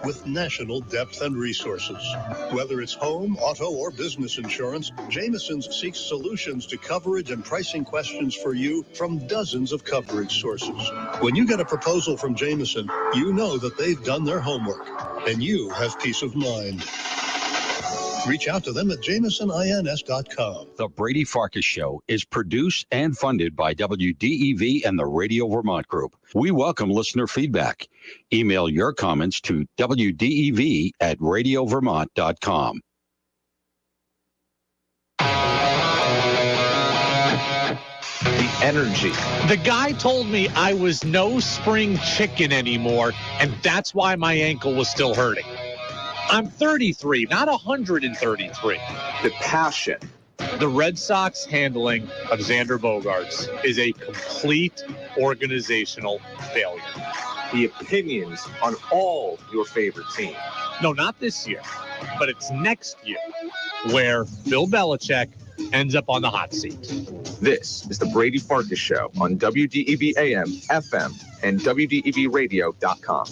with national depth and resources. Whether it's home, auto, or business insurance, Jameson's seeks solutions to coverage and pricing questions for you from dozens of coverage sources. When you get a proposal from Jameson, you know that they've done their homework, and you have peace of mind. Reach out to them at jamesonins.com. The Brady Farkas Show is produced and funded by WDEV and the Radio Vermont Group. We welcome listener feedback. Email your comments to wdev@radiovermont.com. The energy. The guy told me I was no spring chicken anymore, and that's why my ankle was still hurting. I'm 33, not 133. The passion. The Red Sox handling of Xander Bogaerts is a complete organizational failure. The opinions on all your favorite teams. No, not this year, but it's next year where Bill Belichick ends up on the hot seat. This is the Brady Farkas Show on WDEV AM, FM, and WDEVradio.com.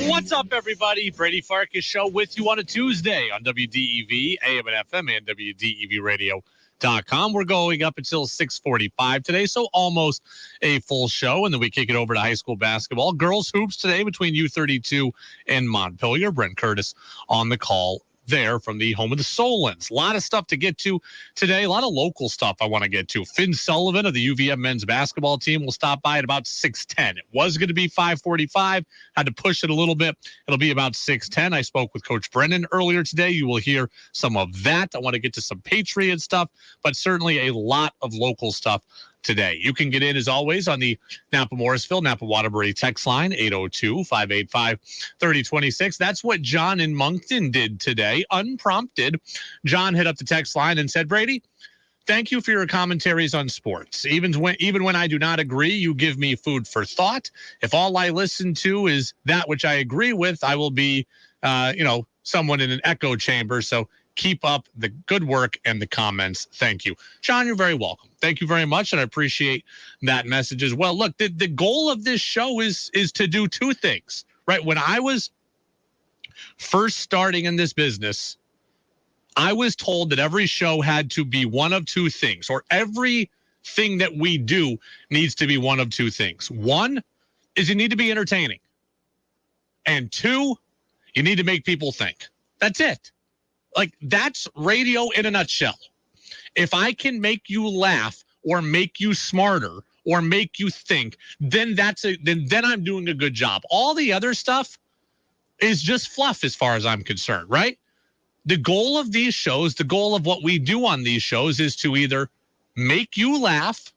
What's up, everybody? Brady Farkas Show with you on a Tuesday on WDEV, AM and FM, and WDEVradio.com. We're going up until 6:45 today, so almost a full show, and then we kick it over to high school basketball. Girls hoops today between U32 and Montpelier. Brent Curtis on the call there from the home of the Solons. A lot of stuff to get to today, a lot of local stuff I want to get to. Finn Sullivan of the UVM men's basketball team will stop by at about 6:10. It was going to be 5:45, had to push it a little bit. It'll be about 6:10. I spoke with Coach Brennan earlier today. You will hear some of that. I want to get to some Patriot stuff, but certainly a lot of local stuff today. You can get in, as always, on the Napa-Morrisville, Napa-Waterbury text line, 802-585-3026. That's what John in Moncton did today, unprompted. John hit up the text line and said, Brady, thank you for your commentaries on sports. Even when I do not agree, you give me food for thought. If all I listen to is that which I agree with, I will be, someone in an echo chamber. So keep up the good work and the comments. Thank you. John, you're very welcome. Thank you very much, and I appreciate that message as well. Look, the goal of this show is to do two things, right? When I was first starting in this business, I was told that every show had to be one of two things, or everything that we do needs to be one of two things. One is you need to be entertaining, and two, you need to make people think. That's it. Like, that's radio in a nutshell. If I can make you laugh or make you smarter or make you think, then then I'm doing a good job. All the other stuff is just fluff as far as I'm concerned, right? The goal of these shows, the goal of what we do on these shows is to either make you laugh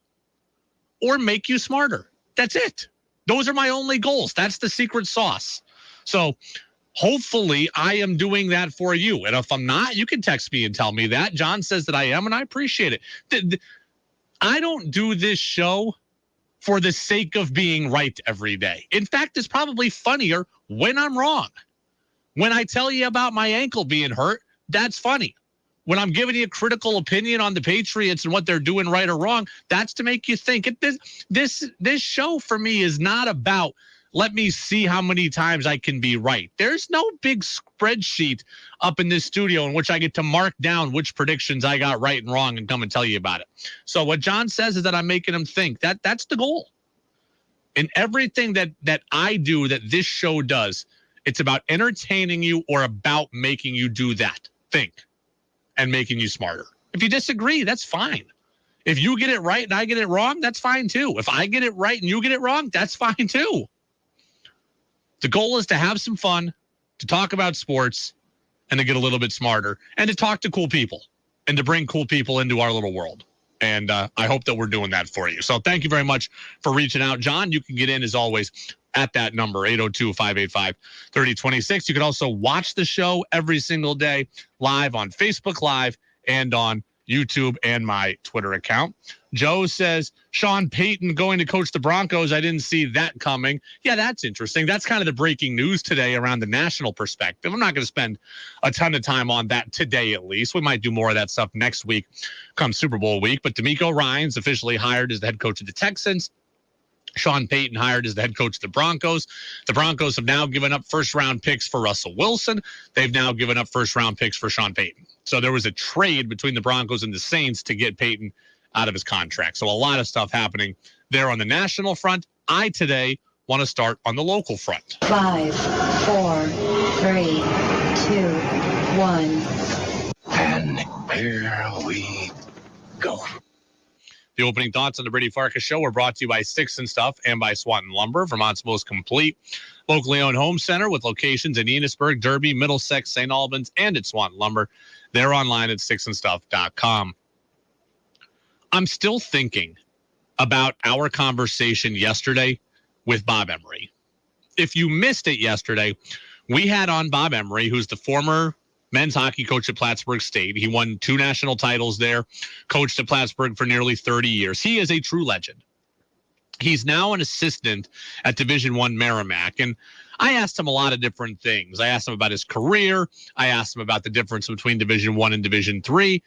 or make you smarter. That's it. Those are my only goals. That's the secret sauce. So hopefully I am doing that for you. And if I'm not, you can text me and tell me that. John says that I am, and I appreciate it. I don't do this show for the sake of being right every day. In fact, it's probably funnier when I'm wrong. When I tell you about my ankle being hurt, that's funny. When I'm giving you a critical opinion on the Patriots and what they're doing right or wrong, that's to make you think. This show for me is not about, let me see how many times I can be right. There's no big spreadsheet up in this studio in which I get to mark down which predictions I got right and wrong and come and tell you about it. So what John says is that I'm making him think. That's the goal. In everything that I do, that this show does, it's about entertaining you or about making you do that. Think. And making you smarter. If you disagree, that's fine. If you get it right and I get it wrong, that's fine too. If I get it right and you get it wrong, that's fine too. The goal is to have some fun, to talk about sports, and to get a little bit smarter, and to talk to cool people, and to bring cool people into our little world. And I hope that we're doing that for you. So thank you very much for reaching out. John, you can get in, as always, at that number, 802-585-3026. You can also watch the show every single day live on Facebook Live and on YouTube and my Twitter account. Joe says, Sean Payton going to coach the Broncos. I didn't see that coming. Yeah, that's interesting. That's kind of the breaking news today around the national perspective. I'm not going to spend a ton of time on that today, at least. We might do more of that stuff next week come Super Bowl week. But DeMeco Ryans officially hired as the head coach of the Texans. Sean Payton hired as the head coach of the Broncos. The Broncos have now given up first-round picks for Russell Wilson. They've now given up first-round picks for Sean Payton. So there was a trade between the Broncos and the Saints to get Payton out of his contract. So a lot of stuff happening there on the national front. I today want to start on the local front. 5, 4, 3, 2, 1. And here we go. The opening thoughts on the Brady Farkas Show are brought to you by Sticks and Stuff and by Swanton Lumber, Vermont's most complete locally owned home center with locations in Enosburg, Derby, Middlesex, St. Albans, and at Swanton Lumber. They're online at sticksandstuff.com. I'm still thinking about our conversation yesterday with Bob Emery. If you missed it yesterday, we had on Bob Emery, who's the former men's hockey coach at Plattsburgh State. He won 2 national titles there, coached at Plattsburgh for nearly 30 years. He is a true legend. He's now an assistant at Division I Merrimack. And I asked him a lot of different things. I asked him about his career. I asked him about the difference between Division I and Division III.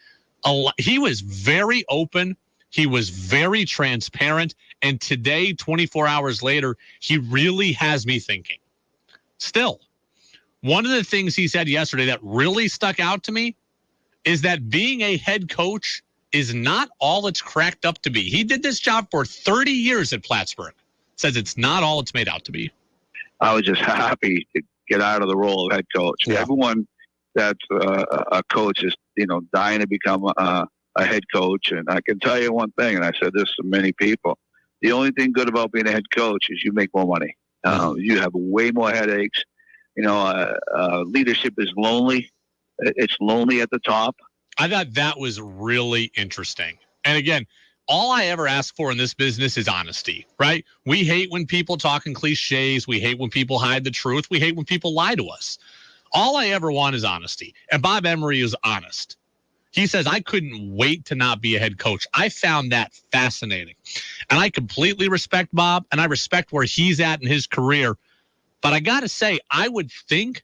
He was very open. He was very transparent. And today, 24 hours later, he really has me thinking. Still, one of the things he said yesterday that really stuck out to me is that being a head coach is not all it's cracked up to be. He did this job for 30 years at Plattsburgh. Says it's not all it's made out to be. I was just happy to get out of the role of head coach. Yeah. Everyone that's a coach is, dying to become a head coach. And I can tell you one thing, and I said this to many people, the only thing good about being a head coach is you make more money. You have way more headaches. Leadership is lonely. It's lonely at the top. I thought that was really interesting. And again, all I ever ask for in this business is honesty, right? We hate when people talk in cliches. We hate when people hide the truth. We hate when people lie to us. All I ever want is honesty. And Bob Emery is honest. He says, I couldn't wait to not be a head coach. I found that fascinating. And I completely respect Bob, and I respect where he's at in his career. But I got to say, I would think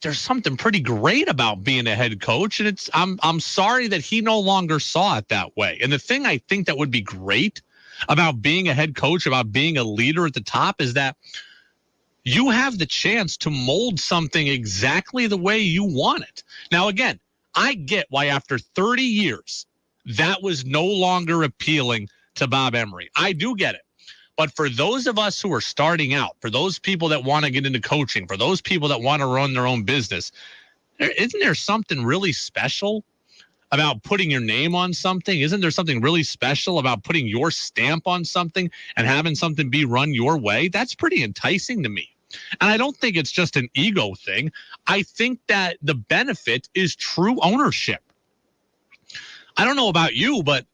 there's something pretty great about being a head coach. And I'm sorry that he no longer saw it that way. And the thing I think that would be great about being a head coach, about being a leader at the top, is that you have the chance to mold something exactly the way you want it. Now, again, I get why after 30 years, that was no longer appealing to Bob Emery. I do get it. But for those of us who are starting out, for those people that want to get into coaching, for those people that want to run their own business, isn't there something really special about putting your name on something? Isn't there something really special about putting your stamp on something and having something be run your way? That's pretty enticing to me. And I don't think it's just an ego thing. I think that the benefit is true ownership. I don't know about you, but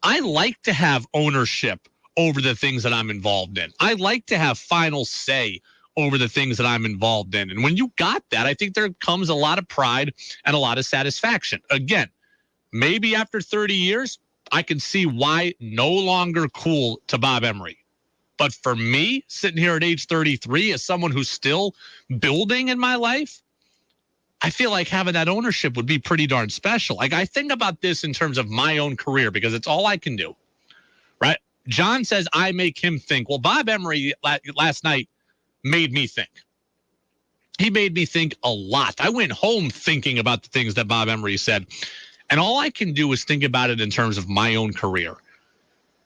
I like to have ownership over the things that I'm involved in. I like to have final say over the things that I'm involved in. And when you got that, I think there comes a lot of pride and a lot of satisfaction. Again, maybe after 30 years, I can see why no longer cool to Bob Emery. But for me, sitting here at age 33, as someone who's still building in my life, I feel like having that ownership would be pretty darn special. Like, I think about this in terms of my own career because it's all I can do, right? John says I make him think. Well, Bob Emery last night made me think. He made me think a lot. I went home thinking about the things that Bob Emery said. And all I can do is think about it in terms of my own career.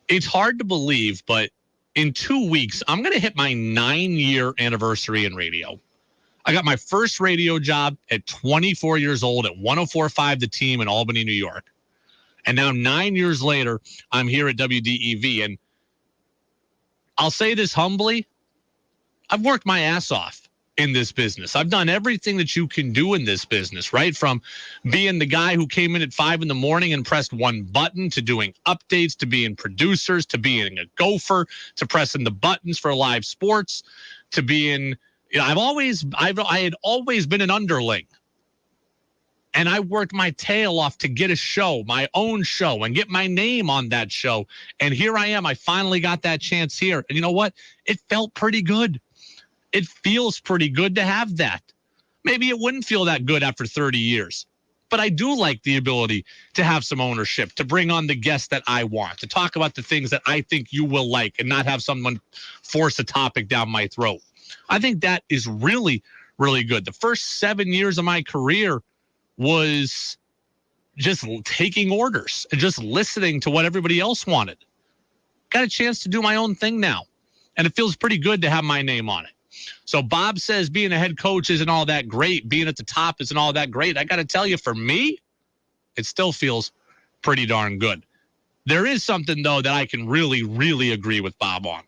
It's hard to believe, but in 2 weeks, I'm going to hit my 9-year anniversary in radio. I got my first radio job at 24 years old at 104.5 The Team in Albany, New York. And now 9 years later, I'm here at WDEV. And I'll say this humbly, I've worked my ass off in this business. I've done everything that you can do in this business, right? From being the guy who came in at 5 a.m. and pressed one button, to doing updates, to being producers, to being a gopher, to pressing the buttons for live sports, to being, I had always been an underling. And I worked my tail off to get a show, my own show, and get my name on that show. And here I am. I finally got that chance here. And you know what? It felt pretty good. It feels pretty good to have that. Maybe it wouldn't feel that good after 30 years. But I do like the ability to have some ownership, to bring on the guests that I want, to talk about the things that I think you will like and not have someone force a topic down my throat. I think that is really, really good. The first 7 years of my career was just taking orders and just listening to what everybody else wanted. Got a chance to do my own thing now, and it feels pretty good to have my name on it. So Bob says being a head coach isn't all that great. Being at the top isn't all that great. I got to tell you, for me, it still feels pretty darn good. There is something, though, that I can really, really agree with Bob on.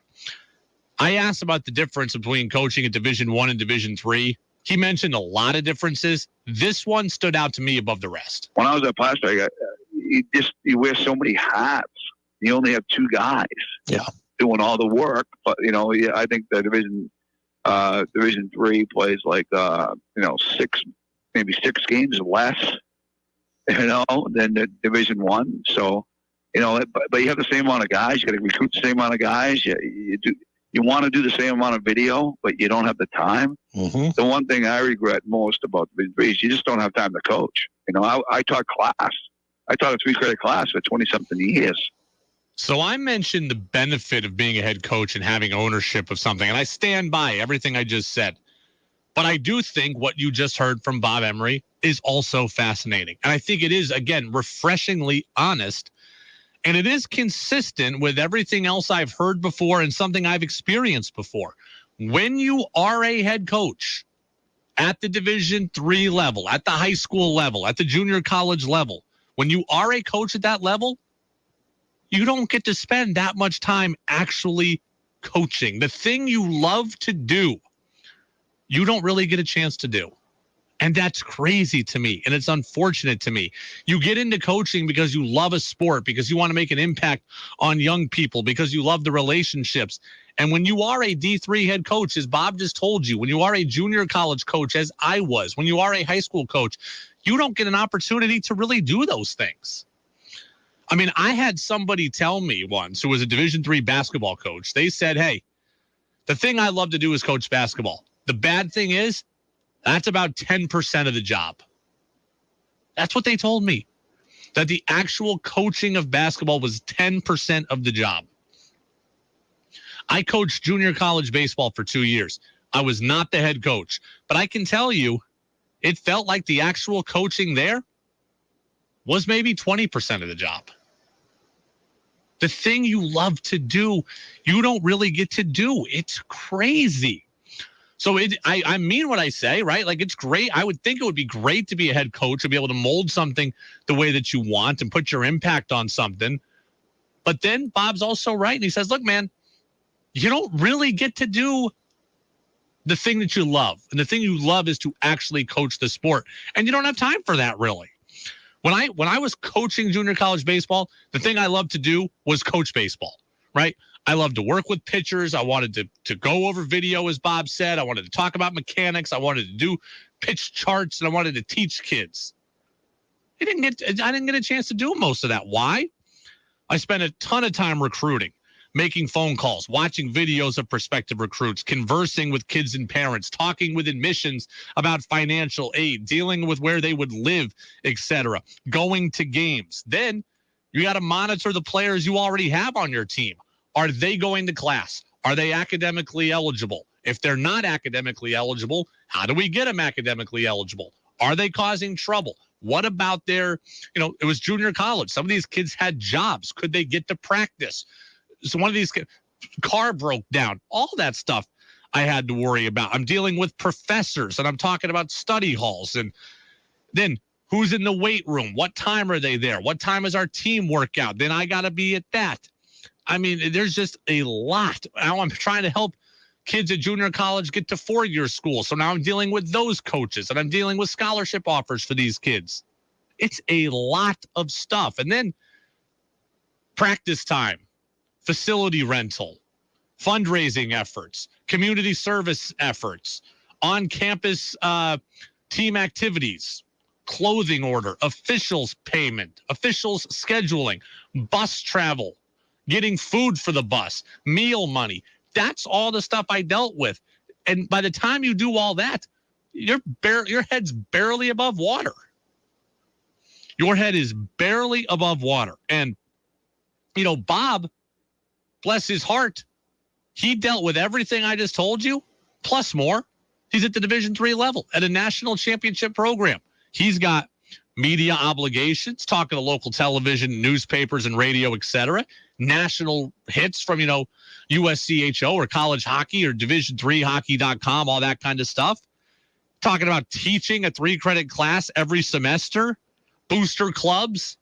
I asked about the difference between coaching at Division I and Division III. He mentioned a lot of differences. This one stood out to me above the rest. When I was a pastor, you wear so many hats. You only have two guys doing all the work. But, I think the Division III plays like, maybe six games less, than the Division I. So, but you have the same amount of guys. You got to recruit the same amount of guys. You want to do the same amount of video, but you don't have the time. Mm-hmm. The one thing I regret most about Division III is you just don't have time to coach. I taught class. I taught a 3-credit class for 20-something years. So I mentioned the benefit of being a head coach and having ownership of something, and I stand by everything I just said. But I do think what you just heard from Bob Emery is also fascinating. And I think it is, again, refreshingly honest, and it is consistent with everything else I've heard before and something I've experienced before. When you are a head coach at the Division III level, at the high school level, at the junior college level, when you are a coach at that level, you don't get to spend that much time actually coaching. The thing you love to do, you don't really get a chance to do. And that's crazy to me, and it's unfortunate to me. You get into coaching because you love a sport, because you want to make an impact on young people, because you love the relationships. And when you are a D3 head coach, as Bob just told you, when you are a junior college coach, as I was, when you are a high school coach, you don't get an opportunity to really do those things. I mean, I had somebody tell me once who was a Division III basketball coach. They said, hey, the thing I love to do is coach basketball. The bad thing is that's about 10% of the job. That's what they told me, that the actual coaching of basketball was 10% of the job. I coached junior college baseball for 2 years. I was not the head coach, but I can tell you it felt like the actual coaching there was maybe 20% of the job. The thing you love to do, you don't really get to do. It's crazy. So I mean what I say, right? Like, it's great. I would think it would be great to be a head coach and be able to mold something the way that you want and put your impact on something. But then Bob's also right. And he says, look, man, you don't really get to do the thing that you love. And the thing you love is to actually coach the sport. And you don't have time for that, really. When I was coaching junior college baseball, the thing I loved to do was coach baseball, right? I loved to work with pitchers. I wanted to go over video, as Bob said. I wanted to talk about mechanics. I wanted to do pitch charts, and I wanted to teach kids. I didn't get a chance to do most of that. Why? I spent a ton of time recruiting, making phone calls, watching videos of prospective recruits, conversing with kids and parents, talking with admissions about financial aid, dealing with where they would live, etc., going to games. Then you got to monitor the players you already have on your team. Are they going to class? Are they academically eligible? If they're not academically eligible, how do we get them academically eligible? Are they causing trouble? What about their, it was junior college. Some of these kids had jobs. Could they get to practice? So one of these car broke down. All that stuff I had to worry about. I'm dealing with professors, and I'm talking about study halls. And then who's in the weight room? What time are they there? What time is our team workout? Then I got to be at that. I mean, there's just a lot. Now I'm trying to help kids at junior college get to 4-year school. So now I'm dealing with those coaches, and I'm dealing with scholarship offers for these kids. It's a lot of stuff. And then practice time, facility rental, fundraising efforts, community service efforts, on-campus team activities, clothing order, officials payment, officials scheduling, bus travel, getting food for the bus, meal money. That's all the stuff I dealt with. And by the time you do all that, your head's barely above water. Your head is barely above water. And, Bob, bless his heart, he dealt with everything I just told you, plus more. He's at the Division III level at a national championship program. He's got media obligations, talking to local television, newspapers, and radio, etc. National hits from, USCHO or college hockey or division3hockey.com, all that kind of stuff. Talking about teaching a 3-credit class every semester, booster clubs.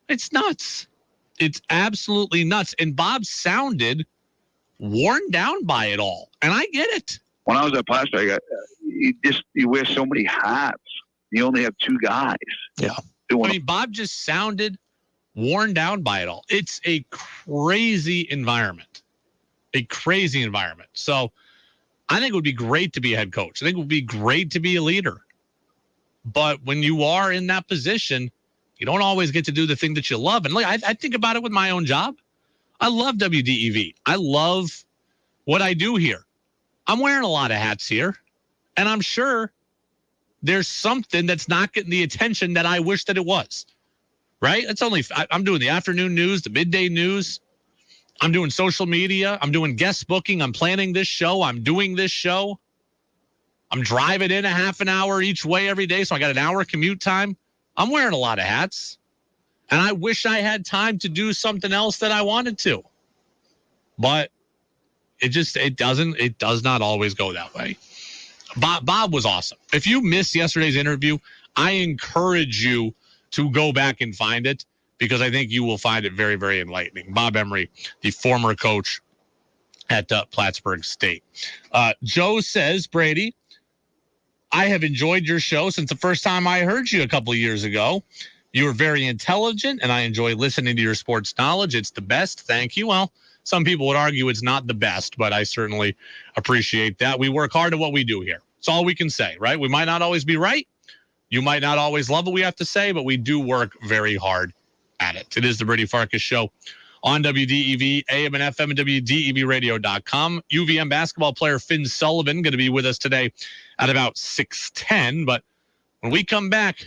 It's nuts. It's absolutely nuts. And Bob sounded worn down by it all. And I get it. When I was at Plaster, you wear so many hats. You only have 2 guys. Yeah. Bob just sounded worn down by it all. It's a crazy environment. So I think it would be great to be a head coach. I think it would be great to be a leader. But when you are in that position, you don't always get to do the thing that you love. And I think about it with my own job. I love WDEV. I love what I do here. I'm wearing a lot of hats here, and I'm sure there's something that's not getting the attention that I wish that it was, right? I'm doing the afternoon news, the midday news. I'm doing social media. I'm doing guest booking. I'm planning this show. I'm doing this show. I'm driving in a half an hour each way every day, so I got an hour commute time. I'm wearing a lot of hats, and I wish I had time to do something else that I wanted to, but it does not always go that way. Bob was awesome. If you missed yesterday's interview, I encourage you to go back and find it, because I think you will find it very, very enlightening. Bob Emery, the former coach at Plattsburgh State. Joe says, Brady, I have enjoyed your show since the first time I heard you a couple of years ago. You are very intelligent, and I enjoy listening to your sports knowledge. It's the best. Thank you. Well, some people would argue it's not the best, but I certainly appreciate that. We work hard at what we do here. It's all we can say, right? We might not always be right. You might not always love what we have to say, but we do work very hard at it. It is the Brady Farkas Show on WDEV, AM and FM, and WDEVradio.com. UVM basketball player Finn Sullivan going to be with us today at about 6:10. But when we come back,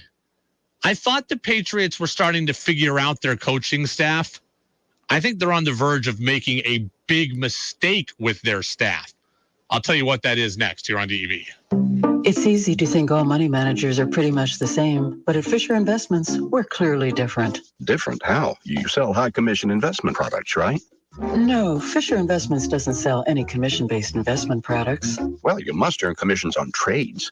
I thought the Patriots were starting to figure out their coaching staff. I think they're on the verge of making a big mistake with their staff. I'll tell you what that is next here on DEV. It's easy to think all money managers are pretty much the same, but at Fisher Investments, we're clearly different. Different? How? You sell high commission investment products, right? No, Fisher Investments doesn't sell any commission-based investment products. Well, you must earn commissions on trades.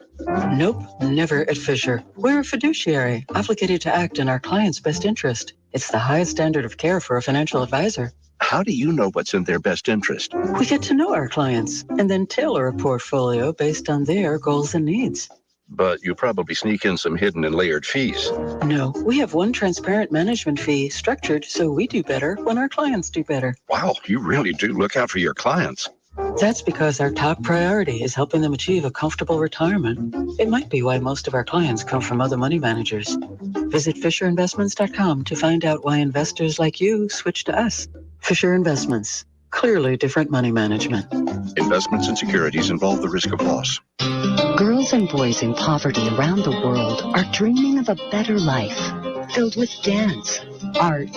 Nope, never at Fisher. We're a fiduciary, obligated to act in our client's best interest. It's the highest standard of care for a financial advisor. How do you know what's in their best interest? We get to know our clients and then tailor a portfolio based on their goals and needs. But you probably sneak in some hidden and layered fees. No, we have one transparent management fee structured so we do better when our clients do better. Wow, you really do look out for your clients. That's because our top priority is helping them achieve a comfortable retirement. It might be why most of our clients come from other money managers. Visit FisherInvestments.com to find out why investors like you switch to us. Fisher Investments. Clearly different money management. Investments and securities involve the risk of loss. Girls and boys in poverty around the world are dreaming of a better life, filled with dance, art,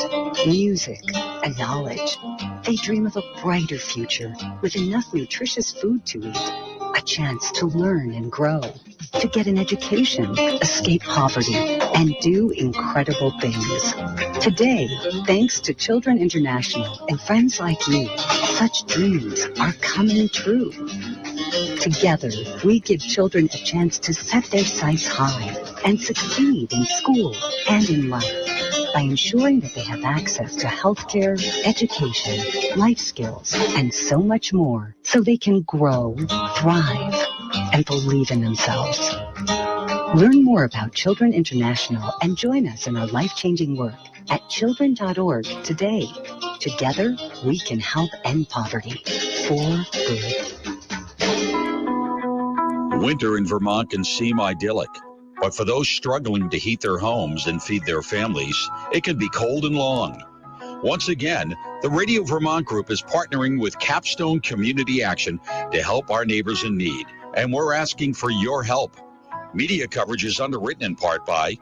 music, and knowledge. They dream of a brighter future with enough nutritious food to eat, a chance to learn and grow, to get an education, escape poverty, and do incredible things. Today, thanks to Children International and friends like you, such dreams are coming true. Together, we give children a chance to set their sights high and succeed in school and in life by ensuring that they have access to healthcare, education, life skills, and so much more so they can grow, thrive, and believe in themselves. Learn more about Children International and join us in our life-changing work at children.org today. Together, we can help end poverty for good. Winter in Vermont can seem idyllic, but for those struggling to heat their homes and feed their families, it can be cold and long. Once again, the Radio Vermont Group is partnering with Capstone Community Action to help our neighbors in need, and we're asking for your help. Media coverage is underwritten in part by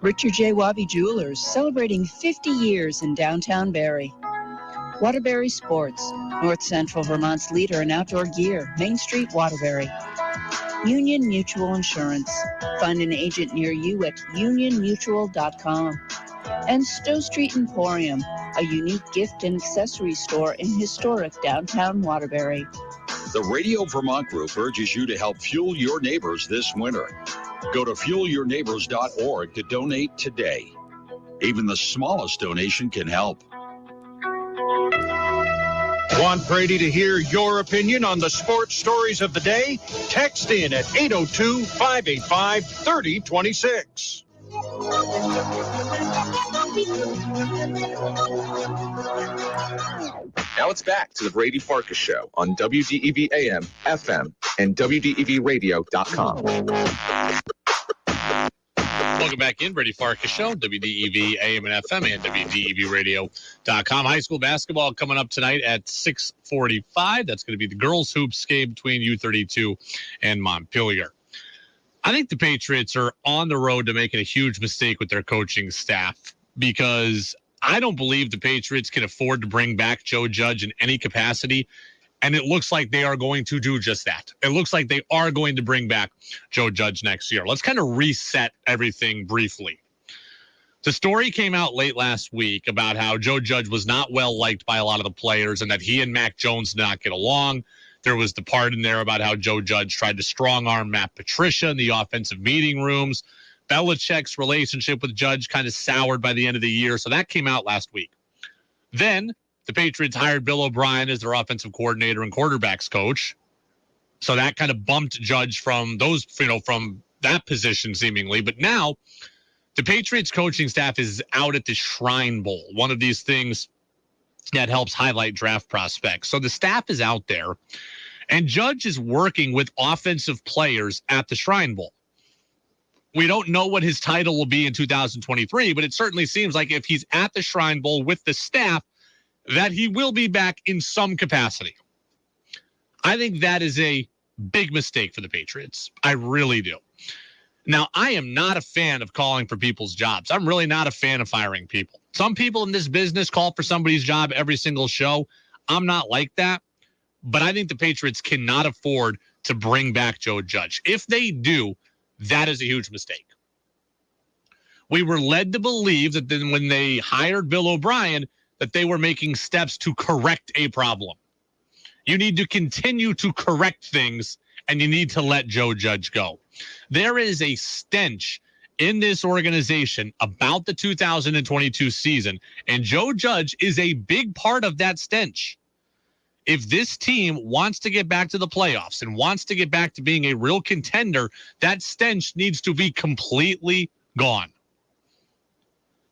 Richard J. Wabi Jewelers, celebrating 50 years in downtown Barrie. Waterbury Sports, North Central Vermont's leader in outdoor gear, Main Street, Waterbury. Union Mutual Insurance. Find an agent near you at unionmutual.com. And Stowe Street Emporium, a unique gift and accessory store in historic downtown Waterbury. The Radio Vermont Group urges you to help fuel your neighbors this winter. Go to fuelyourneighbors.org to donate today. Even the smallest donation can help. Want Brady to hear your opinion on the sports stories of the day? Text in at 802-585-3026. Now it's back to the Brady Farkas Show on WDEV AM, FM, and WDEVradio.com. Welcome back in, Brady Farkas Show, WDEV AM and FM, and WDEVradio.com. High school basketball coming up tonight at 6:45. That's going to be the girls' hoops game between U32 and Montpelier. I think the Patriots are on the road to making a huge mistake with their coaching staff, because I don't believe the Patriots can afford to bring back Joe Judge in any capacity. And it looks like they are going to do just that. It looks like they are going to bring back Joe Judge next year. Let's kind of reset everything briefly. The story came out late last week about how Joe Judge was not well liked by a lot of the players and that he and Mac Jones did not get along. There was the part in there about how Joe Judge tried to strong-arm Matt Patricia in the offensive meeting rooms. Belichick's relationship with Judge kind of soured by the end of the year. So that came out last week. Then the Patriots hired Bill O'Brien as their offensive coordinator and quarterbacks coach. So that kind of bumped Judge from those, from that position seemingly. But now the Patriots coaching staff is out at the Shrine Bowl, one of these things that helps highlight draft prospects. So the staff is out there, and Judge is working with offensive players at the Shrine Bowl. We don't know what his title will be in 2023, but it certainly seems like if he's at the Shrine Bowl with the staff, that he will be back in some capacity. I think that is a big mistake for the Patriots. I really do. Now, I am not a fan of calling for people's jobs. I'm really not a fan of firing people. Some people in this business call for somebody's job every single show. I'm not like that. But I think the Patriots cannot afford to bring back Joe Judge. If they do, that is a huge mistake. We were led to believe that then when they hired Bill O'Brien, that they were making steps to correct a problem. You need to continue to correct things, and you need to let Joe Judge go. There is a stench in this organization about the 2022 season, and Joe Judge is a big part of that stench. If this team wants to get back to the playoffs and wants to get back to being a real contender, that stench needs to be completely gone.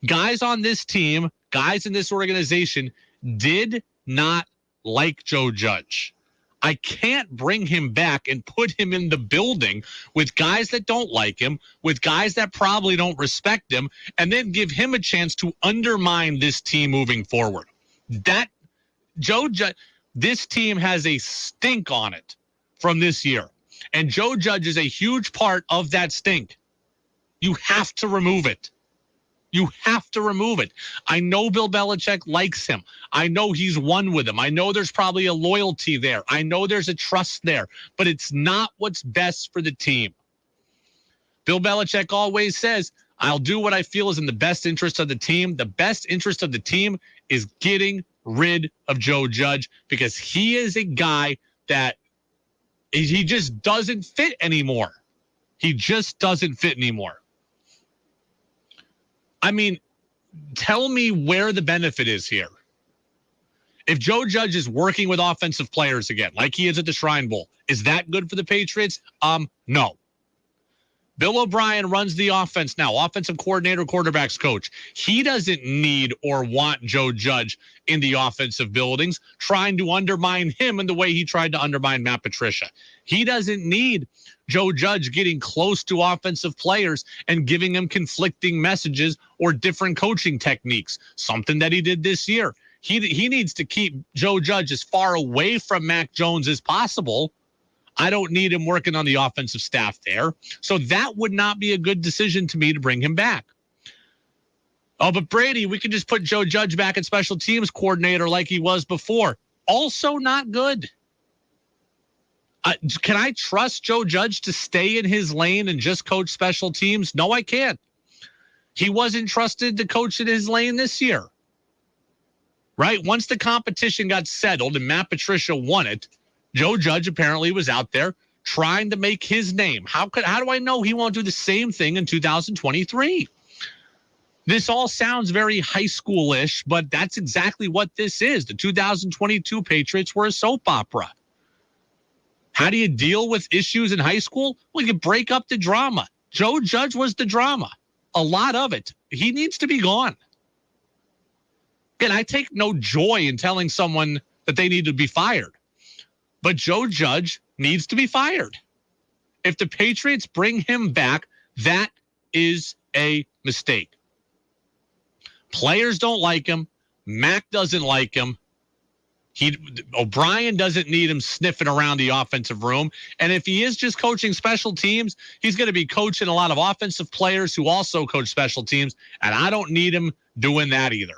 Guys on this team, guys in this organization did not like Joe Judge. I can't bring him back and put him in the building with guys that don't like him, with guys that probably don't respect him, and then give him a chance to undermine this team moving forward. That Joe Judge, this team has a stink on it from this year, and Joe Judge is a huge part of that stink. You have to remove it. You have to remove it. I know Bill Belichick likes him. I know he's won with him. I know there's probably a loyalty there. I know there's a trust there, but it's not what's best for the team. Bill Belichick always says, I'll do what I feel is in the best interest of the team. The best interest of the team is getting rid of Joe Judge, because he is a guy that he just doesn't fit anymore. He just doesn't fit anymore. I mean, tell me where the benefit is here. If Joe Judge is working with offensive players again, like he is at the Shrine Bowl, is that good for the Patriots? No. Bill O'Brien runs the offense now, offensive coordinator, quarterbacks coach. He doesn't need or want Joe Judge in the offensive buildings trying to undermine him in the way he tried to undermine Matt Patricia. He doesn't need Joe Judge getting close to offensive players and giving them conflicting messages or different coaching techniques, something that he did this year. He needs to keep Joe Judge as far away from Mac Jones as possible. I don't need him working on the offensive staff there. So that would not be a good decision to me to bring him back. Oh, but Brady, we can just put Joe Judge back at special teams coordinator like he was before. Also not good. Can I trust Joe Judge to stay in his lane and just coach special teams? No, I can't. He wasn't trusted to coach in his lane this year. Right? Once the competition got settled and Matt Patricia won it, Joe Judge apparently was out there trying to make his name. How do I know he won't do the same thing in 2023? This all sounds very high schoolish, but that's exactly what this is. The 2022 Patriots were a soap opera. How do you deal with issues in high school? Well, you break up the drama. Joe Judge was the drama. A lot of it. He needs to be gone. Again, I take no joy in telling someone that they need to be fired. But Joe Judge needs to be fired. If the Patriots bring him back, that is a mistake. Players don't like him. Mac doesn't like him. O'Brien doesn't need him sniffing around the offensive room. And if he is just coaching special teams, he's going to be coaching a lot of offensive players who also coach special teams. And I don't need him doing that either.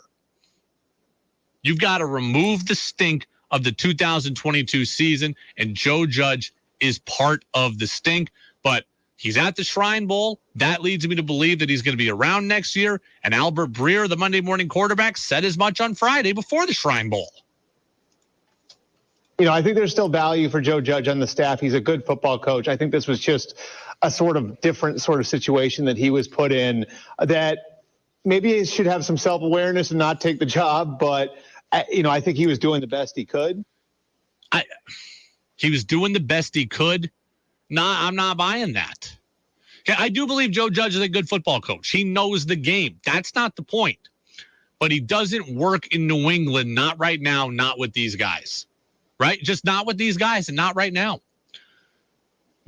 You've got to remove the stink of the 2022 season, and Joe Judge is part of the stink. But he's at the Shrine Bowl. That leads me to believe that he's going to be around next year. And Albert Breer, the Monday morning quarterback, said as much on Friday before the Shrine Bowl. You know, I think there's still value for Joe Judge on the staff. He's a good football coach. I think this was just a sort of different sort of situation that he was put in, that maybe he should have some self-awareness and not take the job. But, I think he was doing the best he could. He was doing the best he could. Nah, I'm not buying that. I do believe Joe Judge is a good football coach. He knows the game. That's not the point. But he doesn't work in New England, not right now, not with these guys. Right? Just not with these guys and not right now.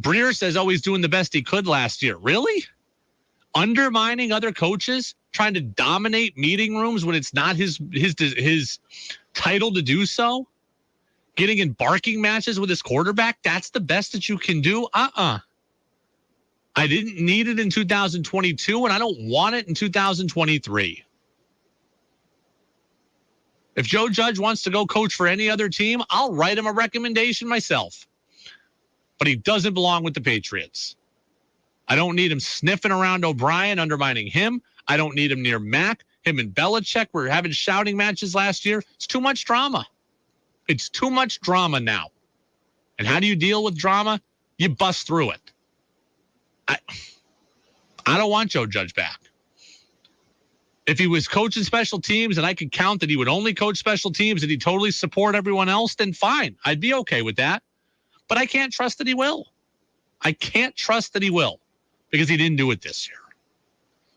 Breer says, he's doing the best he could last year. Really? Undermining other coaches, trying to dominate meeting rooms when it's not his title to do so? Getting in barking matches with his quarterback? That's the best that you can do? I didn't need it in 2022, and I don't want it in 2023. If Joe Judge wants to go coach for any other team, I'll write him a recommendation myself. But he doesn't belong with the Patriots. I don't need him sniffing around O'Brien, undermining him. I don't need him near Mac. Him and Belichick were having shouting matches last year. It's too much drama. It's too much drama now. And how do you deal with drama? You bust through it. I don't want Joe Judge back. If he was coaching special teams and I could count that he would only coach special teams and he'd totally support everyone else, then fine. I'd be okay with that. But I can't trust that he will. I can't trust that he will because he didn't do it this year.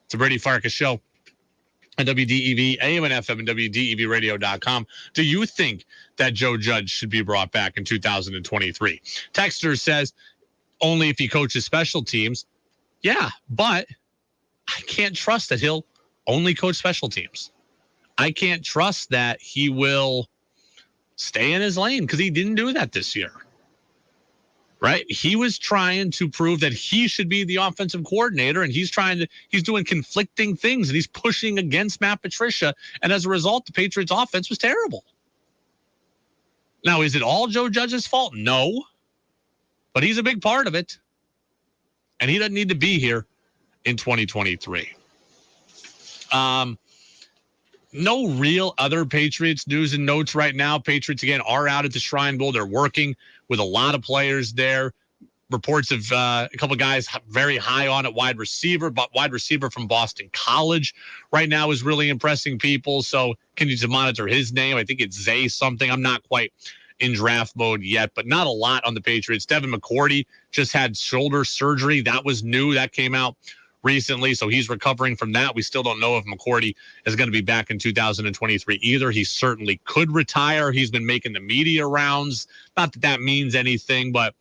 It's a Brady Farkas show on WDEV, AM and FM, and WDEVradio.com. Do you think that Joe Judge should be brought back in 2023? Texter says only if he coaches special teams. Yeah, but I can't trust that he'll only coach special teams. I can't trust that he will stay in his lane because he didn't do that this year. Right? He was trying to prove that he should be the offensive coordinator, and he's doing conflicting things, and he's pushing against Matt Patricia. And as a result, the Patriots offense was terrible. Now, is it all Joe Judge's fault? No, but he's a big part of it. And he doesn't need to be here in 2023. No real other Patriots news and notes right now. Patriots, again, are out at the Shrine Bowl. They're working with a lot of players there. Reports of a couple of guys very high on at wide receiver, but wide receiver from Boston College right now is really impressing people. So can you monitor his name? I think it's Zay something. I'm not quite in draft mode yet, but not a lot on the Patriots. Devin McCourty just had shoulder surgery. That was new. That came out recently, so he's recovering from that. We still don't know if McCourty is going to be back in 2023 either. He certainly could retire. He's been making the media rounds. Not that that means anything, but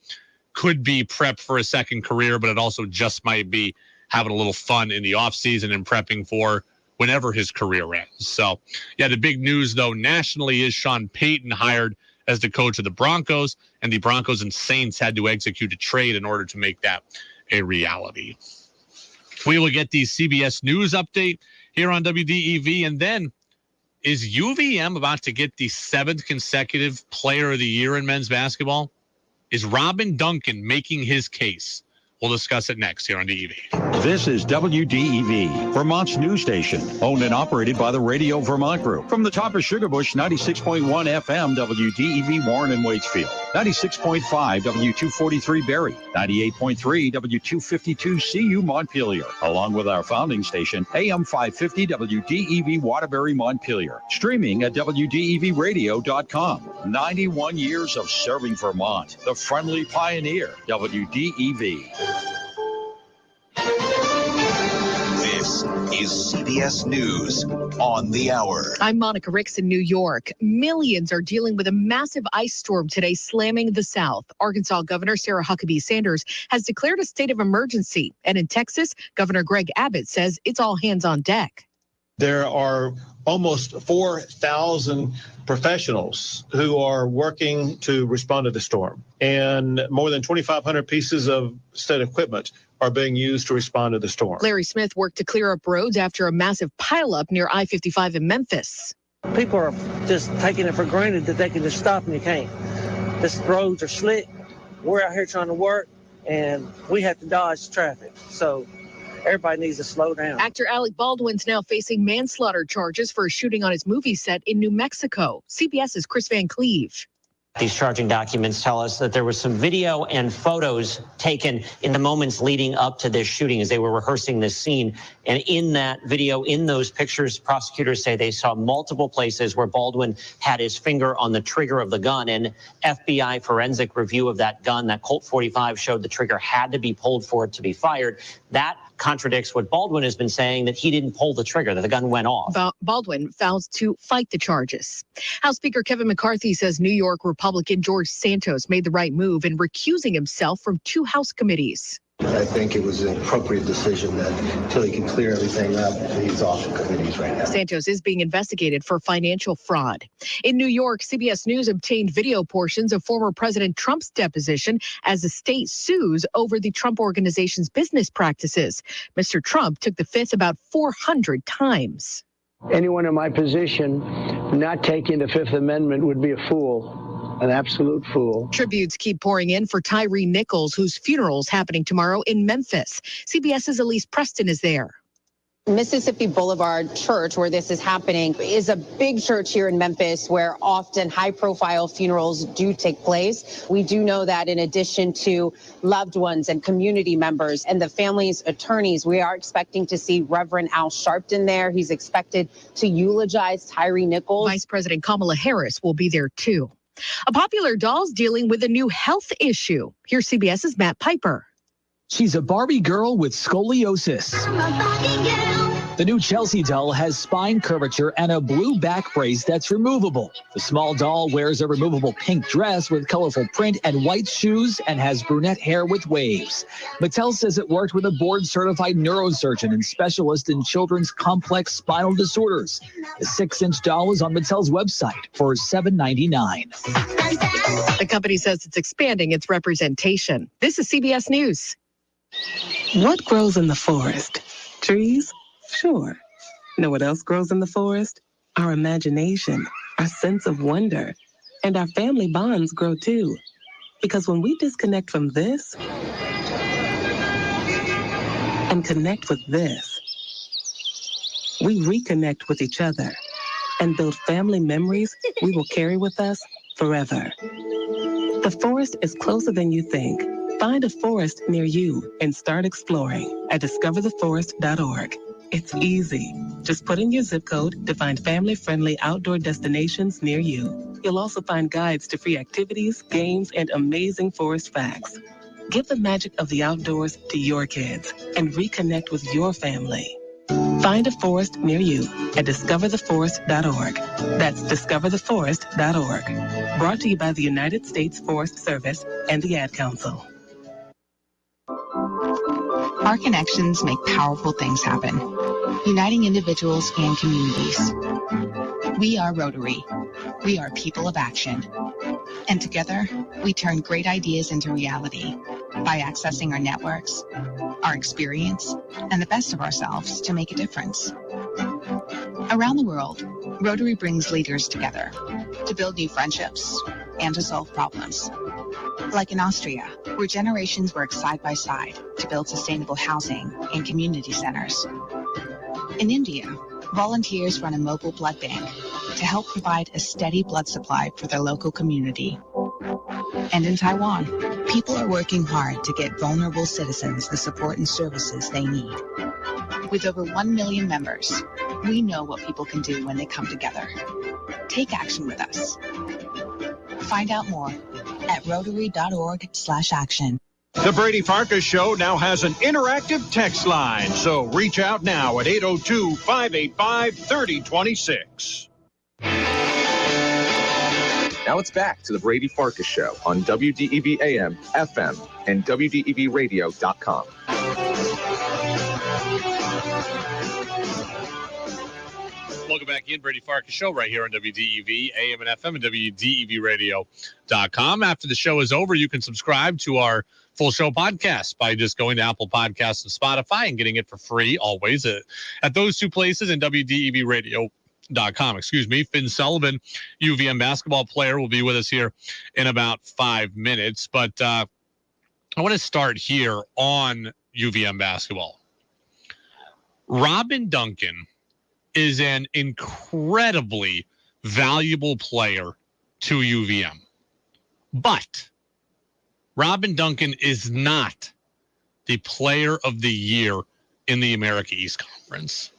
could be prep for a second career, but it also just might be having a little fun in the offseason and prepping for whenever his career ends. So, yeah, the big news, though, nationally is Sean Payton hired as the coach of the Broncos, and the Broncos and Saints had to execute a trade in order to make that a reality. We will get the CBS News update here on WDEV. And then, is UVM about to get the 7th consecutive Player of the Year in men's basketball? Is Robin Duncan making his case? We'll discuss it next here on DEV. This is WDEV, Vermont's news station, owned and operated by the Radio Vermont Group. From the top of Sugarbush, 96.1 FM, WDEV Warren and Waitsfield, 96.5 W243 Barrie, 98.3 W252 CU Montpelier, along with our founding station, AM 550 WDEV Waterbury Montpelier, streaming at WDEVradio.com. 91 years of serving Vermont, the friendly pioneer, WDEV. This is CBS News on the Hour. I'm Monica Ricks in New York. Millions are dealing with a massive ice storm today slamming the South. Arkansas Governor Sarah Huckabee Sanders has declared a state of emergency. And in Texas, Governor Greg Abbott says it's all hands on deck. There are almost 4,000 professionals who are working to respond to the storm, and more than 2,500 pieces of state equipment are being used to respond to the storm. Larry Smith worked to clear up roads after a massive pileup near I-55 in Memphis. People are just taking it for granted that they can just stop, and you can't. These roads are slick. We're out here trying to work, and we have to dodge traffic. So everybody needs to slow down. Actor Alec Baldwin's now facing manslaughter charges for a shooting on his movie set in New Mexico. CBS's Chris Van Cleve. These charging documents tell us that there was some video and photos taken in the moments leading up to this shooting as they were rehearsing this scene. And in that video, in those pictures, prosecutors say they saw multiple places where Baldwin had his finger on the trigger of the gun. And FBI forensic review of that gun, that Colt 45, showed the trigger had to be pulled for it to be fired. That contradicts what Baldwin has been saying, that he didn't pull the trigger, that the gun went off. Baldwin vows to fight the charges. House Speaker Kevin McCarthy says New York Republican George Santos made the right move in recusing himself from 2 House committees. I think it was an appropriate decision that until he can clear everything up, he's off the committees right now. Santos is being investigated for financial fraud. In New York, CBS News obtained video portions of former President Trump's deposition as the state sues over the Trump Organization's business practices. Mr. Trump took the fifth about 400 times. Anyone in my position not taking the Fifth Amendment would be a fool. An absolute fool. Tributes keep pouring in for Tyree Nichols, whose funeral is happening tomorrow in Memphis. CBS's Elise Preston is there. Mississippi Boulevard Church, where this is happening, is a big church here in Memphis where often high-profile funerals do take place. We do know that in addition to loved ones and community members and the family's attorneys, we are expecting to see Reverend Al Sharpton there. He's expected to eulogize Tyree Nichols. Vice President Kamala Harris will be there, too. A popular doll's dealing with a new health issue. Here's CBS's Matt Piper. She's a Barbie girl with scoliosis. The new Chelsea doll has spine curvature and a blue back brace that's removable. The small doll wears a removable pink dress with colorful print and white shoes and has brunette hair with waves. Mattel says it worked with a board-certified neurosurgeon and specialist in children's complex spinal disorders. The 6-inch doll is on Mattel's website for $7.99. The company says it's expanding its representation. This is CBS News. What grows in the forest? Trees? Sure. Know what else grows in the forest? Our imagination, our sense of wonder, and our family bonds grow too. Because when we disconnect from this and connect with this, we reconnect with each other and build family memories we will carry with us forever. The forest is closer than you think. Find a forest near you and start exploring at discovertheforest.org. It's easy. Just put in your zip code to find family-friendly outdoor destinations near you. You'll also find guides to free activities, games, and amazing forest facts. Give the magic of the outdoors to your kids and reconnect with your family. Find a forest near you at discovertheforest.org. That's discovertheforest.org. Brought to you by the United States Forest Service and the Ad Council. Our connections make powerful things happen, uniting individuals and communities. We are Rotary. We are people of action. And together, we turn great ideas into reality by accessing our networks, our experience, and the best of ourselves to make a difference. Around the world, Rotary brings leaders together to build new friendships and to solve problems. Like in Austria, where generations work side by side to build sustainable housing and community centers. In India, volunteers run a mobile blood bank to help provide a steady blood supply for their local community. And in Taiwan, people are working hard to get vulnerable citizens the support and services they need. With over 1 million members, we know what people can do when they come together. Take action with us. Find out more at rotary.org/action. The Brady Farkas Show now has an interactive text line, so reach out now at 802-585-3026. Now it's back to the Brady Farkas Show on WDEV AM, FM, and WDEVradio.com. Welcome back in, Brady Farkas Show right here on WDEV, AM and FM, and WDEVradio.com. After the show is over, you can subscribe to our full show podcast by just going to Apple Podcasts and Spotify and getting it for free always at those two places and WDEVradio.com. Excuse me. Finn Sullivan, UVM basketball player, will be with us here in about 5 minutes. But I want to start here on UVM basketball. Robin Duncan is an incredibly valuable player to UVM. But Robin Duncan is not the player of the year in the America East Conference.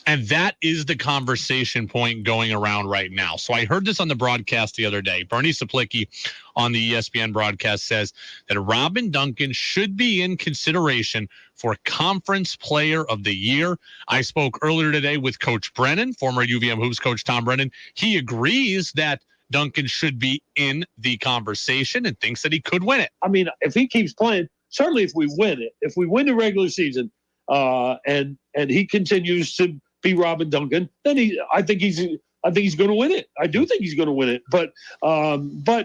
And that is the conversation point going around right now. So I heard this on the broadcast the other day. Bernie Saplicki on the ESPN broadcast says that Robin Duncan should be in consideration for Conference Player of the Year. I spoke earlier today with Coach Brennan, former UVM Hoops coach Tom Brennan. He agrees that Duncan should be in the conversation and thinks that he could win it. I mean, if he keeps playing, certainly if we win it, if we win the regular season and he continues to be Robin Duncan, then I think he's going to win it. I do think he's going to win it. But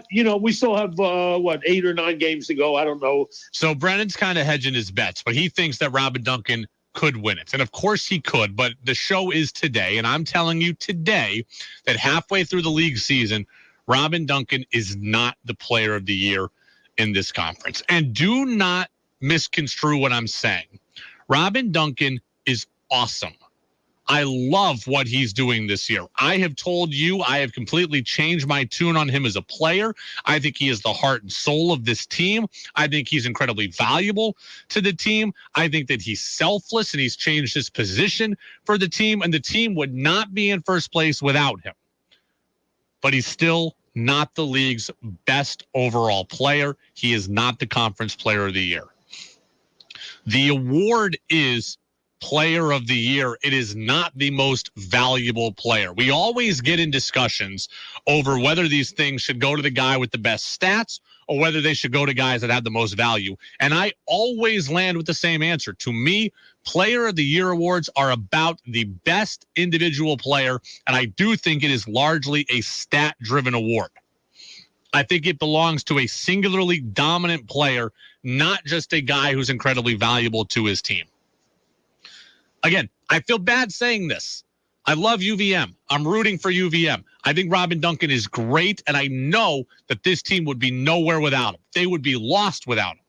you know, we still have 8 or 9 games to go. I don't know. So Brennan's kind of hedging his bets, but he thinks that Robin Duncan could win it. And of course he could, but the show is today. And I'm telling you today that halfway through the league season, Robin Duncan is not the player of the year in this conference. And do not misconstrue what I'm saying. Robin Duncan is awesome. I love what he's doing this year. I have told you I have completely changed my tune on him as a player. I think he is the heart and soul of this team. I think he's incredibly valuable to the team. I think that he's selfless and he's changed his position for the team, and the team would not be in first place without him. But he's still not the league's best overall player. He is not the Conference Player of the Year. The award is Player of the Year. It is not the most valuable player. We always get in discussions over whether these things should go to the guy with the best stats or whether they should go to guys that have the most value. And I always land with the same answer. To me, Player of the Year awards are about the best individual player, and I do think it is largely a stat-driven award. I think it belongs to a singularly dominant player, not just a guy who's incredibly valuable to his team. Again, I feel bad saying this. I love UVM. I'm rooting for UVM. I think Robin Duncan is great, and I know that this team would be nowhere without him. They would be lost without him.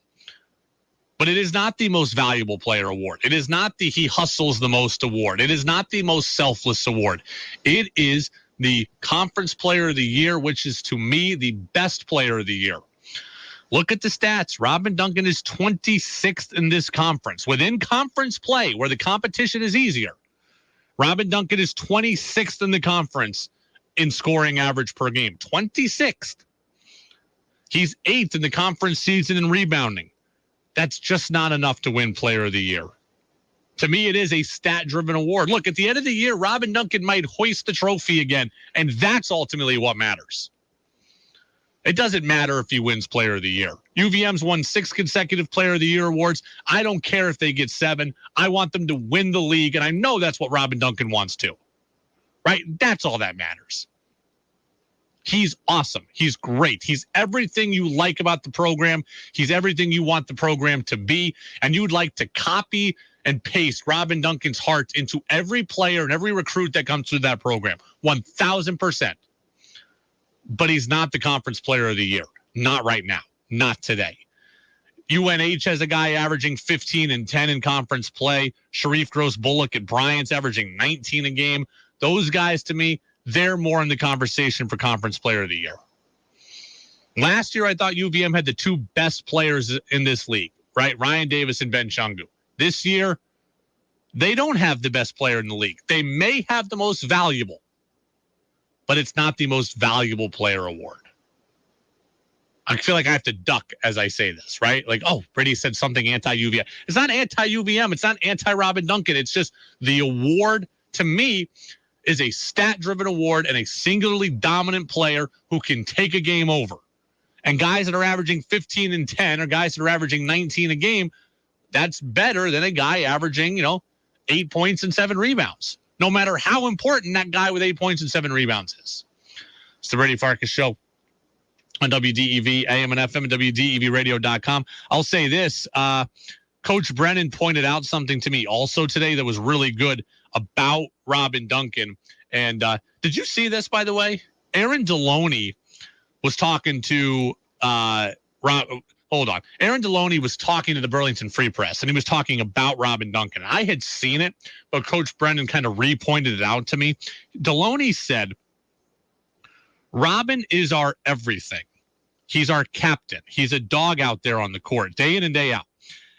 But it is not the most valuable player award. It is not the he hustles the most award. It is not the most selfless award. It is the Conference Player of the Year, which is, to me, the best player of the year. Look at the stats. Robin Duncan is 26th in this conference. Within conference play, where the competition is easier, Robin Duncan is 26th in the conference in scoring average per game. 26th. He's 8th in the conference season in rebounding. That's just not enough to win Player of the Year. To me, it is a stat-driven award. Look, at the end of the year, Robin Duncan might hoist the trophy again, and that's ultimately what matters. It doesn't matter if he wins Player of the Year. UVM's won 6 consecutive Player of the Year awards. I don't care if they get 7. I want them to win the league, and I know that's what Robin Duncan wants to. Right? That's all that matters. He's awesome. He's great. He's everything you like about the program. He's everything you want the program to be, and you'd like to copy and pace Robin Duncan's heart into every player and every recruit that comes through that program. 1,000%. But he's not the conference player of the year. Not right now. Not today. UNH has a guy averaging 15 and 10 in conference play. Sharif Gross-Bullock at Bryant's averaging 19 a game. Those guys, to me, they're more in the conversation for conference player of the year. Last year, I thought UVM had the two best players in this league, right? Ryan Davis and Ben Chungu. This year, they don't have the best player in the league. They may have the most valuable, but it's not the most valuable player award. I feel like I have to duck as I say this, right? Like, oh, Brady said something anti-UVM. It's not anti-UVM. It's not anti-Robin Duncan. It's just the award, to me, is a stat-driven award and a singularly dominant player who can take a game over. And guys that are averaging 15 and 10 or guys that are averaging 19 a game, that's better than a guy averaging, 8 points and 7 rebounds. No matter how important that guy with 8 points and 7 rebounds is. It's the Brady Farkas Show on WDEV, AM and FM, and WDEVradio.com. I'll say this. Coach Brennan pointed out something to me also today that was really good about Robin Duncan. And did you see this, by the way? Aaron Deloney was talking to Aaron Deloney was talking to the Burlington Free Press, and he was talking about Robin Duncan. I had seen it, but Coach Brennan kind of re-pointed it out to me. Deloney said, Robin is our everything. He's our captain. He's a dog out there on the court, day in and day out.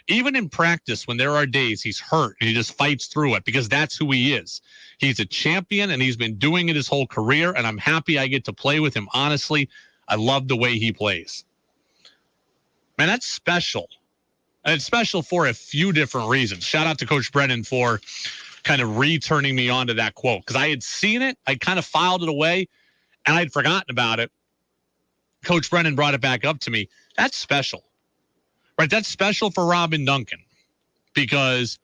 Even in practice, when there are days he's hurt and he just fights through it because that's who he is. He's a champion, and he's been doing it his whole career, and I'm happy I get to play with him. Honestly, I love the way he plays. Man, that's special. And it's special for a few different reasons. Shout out to Coach Brennan for kind of returning me onto that quote, because I had seen it. I kind of filed it away, and I'd forgotten about it. Coach Brennan brought it back up to me. That's special. Right? That's special for Robin Duncan, because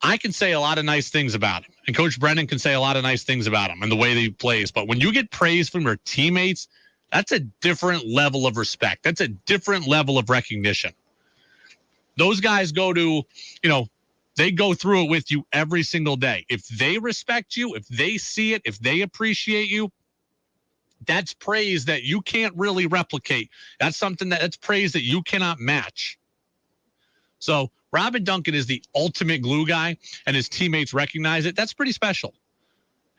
I can say a lot of nice things about him, and Coach Brennan can say a lot of nice things about him and the way that he plays. But when you get praise from your teammates, that's a different level of respect. That's a different level of recognition. Those guys go to, they go through it with you every single day. If they respect you, if they see it, if they appreciate you, that's praise that you can't really replicate. That's that's praise that you cannot match. So Robin Duncan is the ultimate glue guy, and his teammates recognize it. That's pretty special.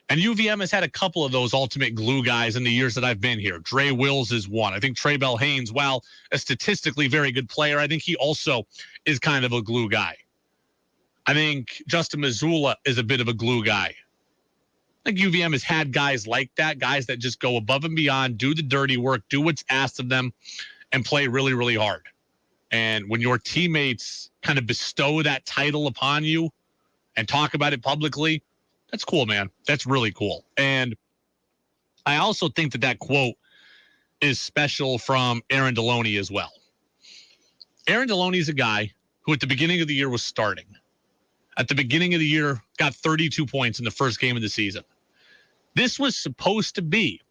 And UVM has had a couple of those ultimate glue guys in the years that I've been here. Dre Wills is one. I think Trey Bell Haynes, while a statistically very good player, I think he also is kind of a glue guy. I think Justin Mazzulla is a bit of a glue guy. I think UVM has had guys like that, guys that just go above and beyond, do the dirty work, do what's asked of them, and play really, really hard. And when your teammates kind of bestow that title upon you and talk about it publicly, that's cool, man. That's really cool. And I also think that quote is special from Aaron Deloney as well. Aaron Deloney is a guy who at the beginning of the year was starting. At the beginning of the year, got 32 points in the first game of the season. This was supposed to be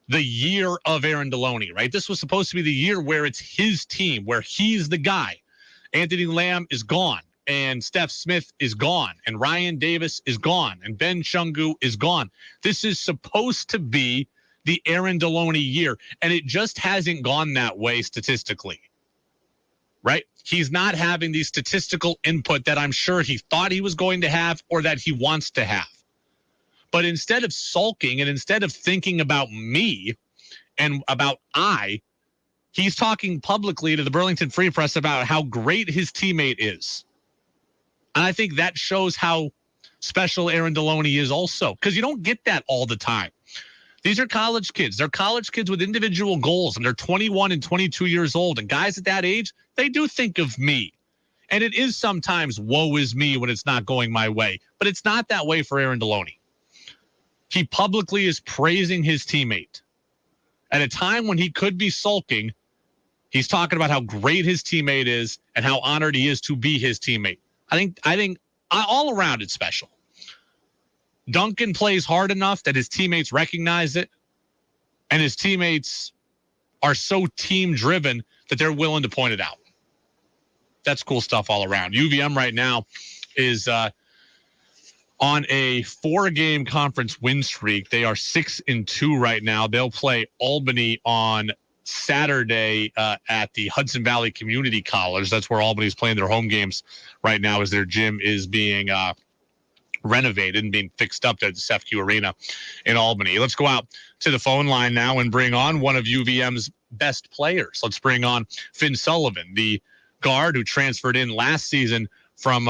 the year of Aaron Deloney, right? This was supposed to be the year where it's his team, where he's the guy. Anthony Lamb is gone, and Steph Smith is gone, and Ryan Davis is gone, and Ben Chungu is gone. This is supposed to be the Aaron Deloney year, and it just hasn't gone that way statistically, right? He's not having the statistical input that I'm sure he thought he was going to have or that he wants to have. But instead of sulking and instead of thinking about me and about he's talking publicly to the Burlington Free Press about how great his teammate is. And I think that shows how special Aaron Deloney is also, because you don't get that all the time. These are college kids. They're college kids with individual goals, and they're 21 and 22 years old. And guys at that age, they do think of me. And it is sometimes woe is me when it's not going my way. But it's not that way for Aaron Deloney. He publicly is praising his teammate. At a time when he could be sulking, he's talking about how great his teammate is and how honored he is to be his teammate. I think all around it's special. Duncan plays hard enough that his teammates recognize it, and his teammates are so team-driven that they're willing to point it out. That's cool stuff all around. UVM right now is on a 4-game conference win streak. They are 6-2 right now. They'll play Albany on Saturday at the Hudson Valley Community College. That's where Albany's playing their home games right now, as their gym is being renovated and being fixed up at the SEFCU Arena in Albany. Let's go out to the phone line now and bring on one of UVM's best players. Let's bring on Finn Sullivan, the guard who transferred in last season from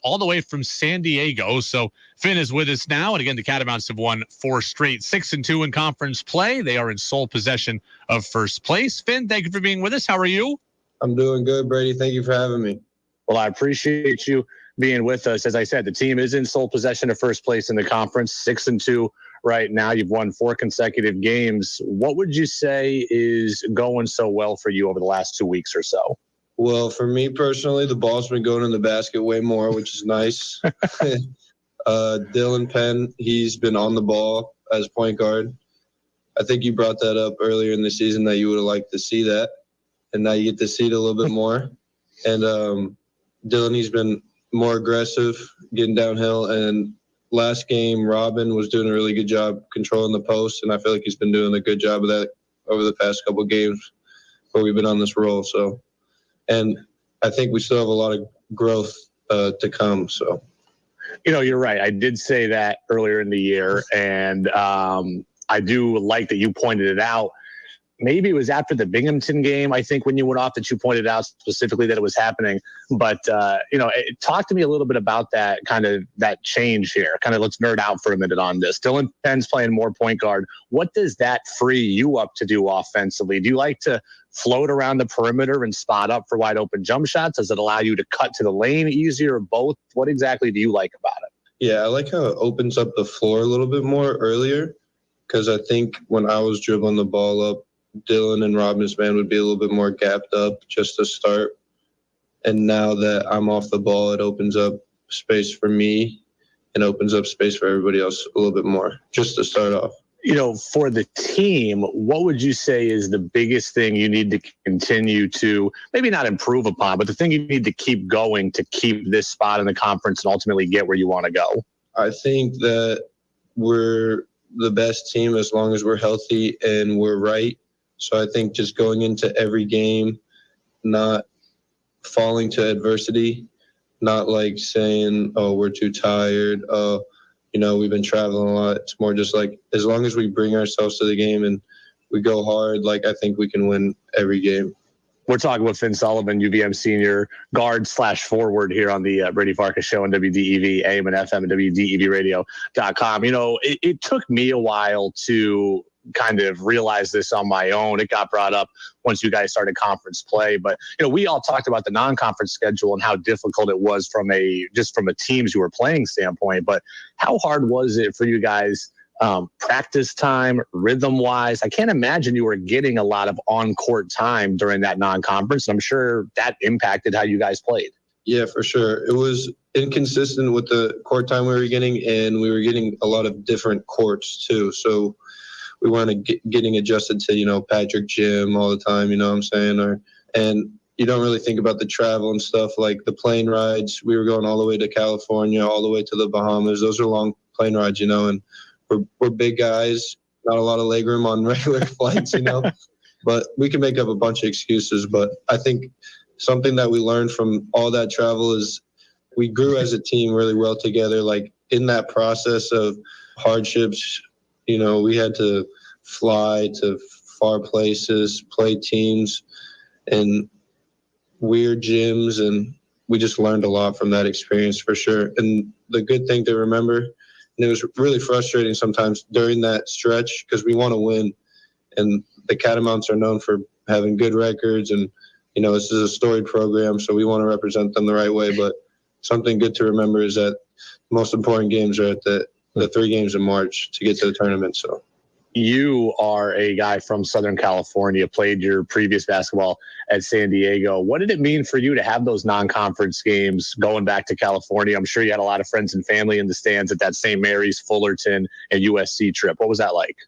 all the way from San Diego. So Finn is with us now. And again, the Catamounts have won 4 straight, 6-2 in conference play. They are in sole possession of first place. Finn, thank you for being with us. How are you? I'm doing good, Brady. Thank you for having me. Well, I appreciate you being with us. As I said, the team is in sole possession of first place in the conference, 6-2 right now. You've won 4 consecutive games. What would you say is going so well for you over the last 2 weeks or so? Well, for me personally, the ball's been going in the basket way more, which is nice. Dylan Penn, he's been on the ball as point guard. I think you brought that up earlier in the season that you would have liked to see that. And now you get to see it a little bit more. And Dylan, he's been more aggressive, getting downhill. And last game, Robin was doing a really good job controlling the post. And I feel like he's been doing a good job of that over the past couple of games where we've been on this roll. So, and I think we still have a lot of growth to come. So, you know, you're right. I did say that earlier in the year, and I do like that you pointed it out. Maybe it was after the Binghamton game, I think, when you went off, that you pointed out specifically that it was happening. But, talk to me a little bit about that that change here. Let's nerd out for a minute on this. Dylan Penn's playing more point guard. What does that free you up to do offensively? Do you like to float around the perimeter and spot up for wide open jump shots? Does it allow you to cut to the lane easier, or both? What exactly do you like about it? Yeah, I like how it opens up the floor a little bit more earlier, because I think when I was dribbling the ball up, Dylan and Robin's man would be a little bit more gapped up just to start. And now that I'm off the ball, it opens up space for me and opens up space for everybody else a little bit more, just to start off. You know, for the team, what would you say is the biggest thing you need to continue to maybe not improve upon, but the thing you need to keep going to keep this spot in the conference and ultimately get where you want to go? I think that we're the best team as long as we're healthy and we're right. So I think just going into every game, not falling to adversity, not like saying, oh, we're too tired. Oh, we've been traveling a lot. It's more just like, as long as we bring ourselves to the game and we go hard, I think we can win every game. We're talking with Finn Sullivan, UVM senior guard/forward here on the Brady Farkas show on WDEV, AM and FM, and WDEVradio.com. It took me a while to kind of realize this on my own. It got brought up once you guys started conference play, but we all talked about the non-conference schedule and how difficult it was from a teams you were playing standpoint. But how hard was it for you guys, practice time, rhythm wise? I can't imagine you were getting a lot of on-court time during that non-conference. I'm sure that impacted how you guys played. Yeah, for sure. It was inconsistent with the court time we were getting, and we were getting a lot of different courts too. So we weren't getting adjusted to, Patrick Gym all the time, you know what I'm saying? And you don't really think about the travel and stuff, like the plane rides. We were going all the way to California, all the way to the Bahamas. Those are long plane rides, and we're big guys, not a lot of legroom on regular flights, but we can make up a bunch of excuses. But I think something that we learned from all that travel is we grew as a team really well together. Like in that process of hardships, we had to fly to far places, play teams in weird gyms, and we just learned a lot from that experience for sure. And the good thing to remember, and it was really frustrating sometimes during that stretch because we want to win, and the Catamounts are known for having good records, and this is a storied program, so we want to represent them the right way. But something good to remember is that most important games are at the 3 games in March to get to the tournament. So you are a guy from Southern California, played your previous basketball at San Diego. What did it mean for you to have those non-conference games going back to California? I'm sure you had a lot of friends and family in the stands at that St. Mary's, Fullerton, and USC trip. What was that like?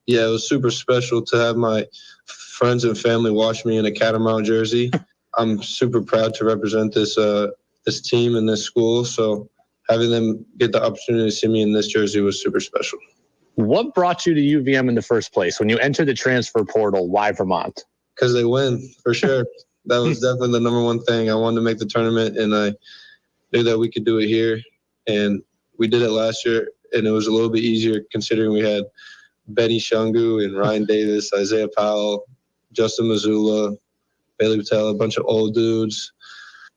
Yeah, it was super special to have my friends and family watch me in a Catamount jersey. I'm super proud to represent this this team and this school. So having them get the opportunity to see me in this jersey was super special. What brought you to UVM in the first place? When you entered the transfer portal, why Vermont? Because they win, for sure. That was definitely the number one thing. I wanted to make the tournament, and I knew that we could do it here. And we did it last year, and it was a little bit easier considering we had Benny Shungu and Ryan Davis, Isaiah Powell, Justin Mazzulla, Bailey Patel, a bunch of old dudes.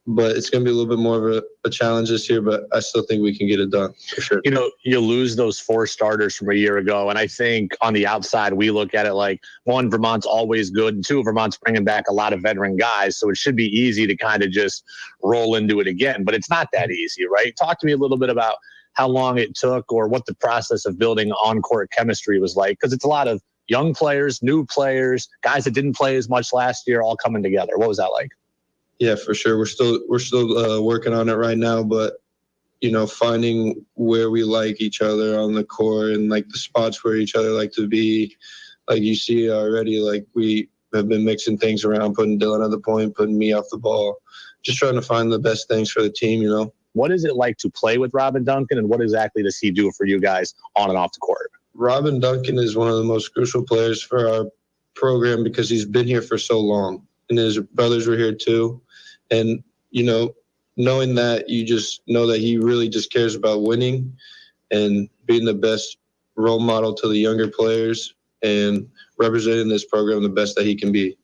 But it's going to be a little bit more of a challenge this year, but I still think we can get it done for sure. You know, you lose those 4 starters from a year ago, and I think on the outside we look at it like, 1, Vermont's always good, and 2, Vermont's bringing back a lot of veteran guys, so it should be easy to kind of just roll into it again. But it's not that easy, right? Talk to me a little bit about how long it took or what the process of building on-court chemistry was like, because it's a lot of young players, new players, guys that didn't play as much last year, all coming together. What was that like? Yeah, for sure. We're still working on it right now, but you know, finding where we like each other on the court and like the spots where each other like to be. Like you see already, like we have been mixing things around, putting Dylan at the point, putting me off the ball, just trying to find the best things for the team, you know. What is it like to play with Robin Duncan, and what exactly does he do for you guys on and off the court? Robin Duncan is one of the most crucial players for our program because he's been here for so long, and his brothers were here too. And, you know, knowing that, you just know that he really just cares about winning and being the best role model to the younger players and representing this program the best that he can be.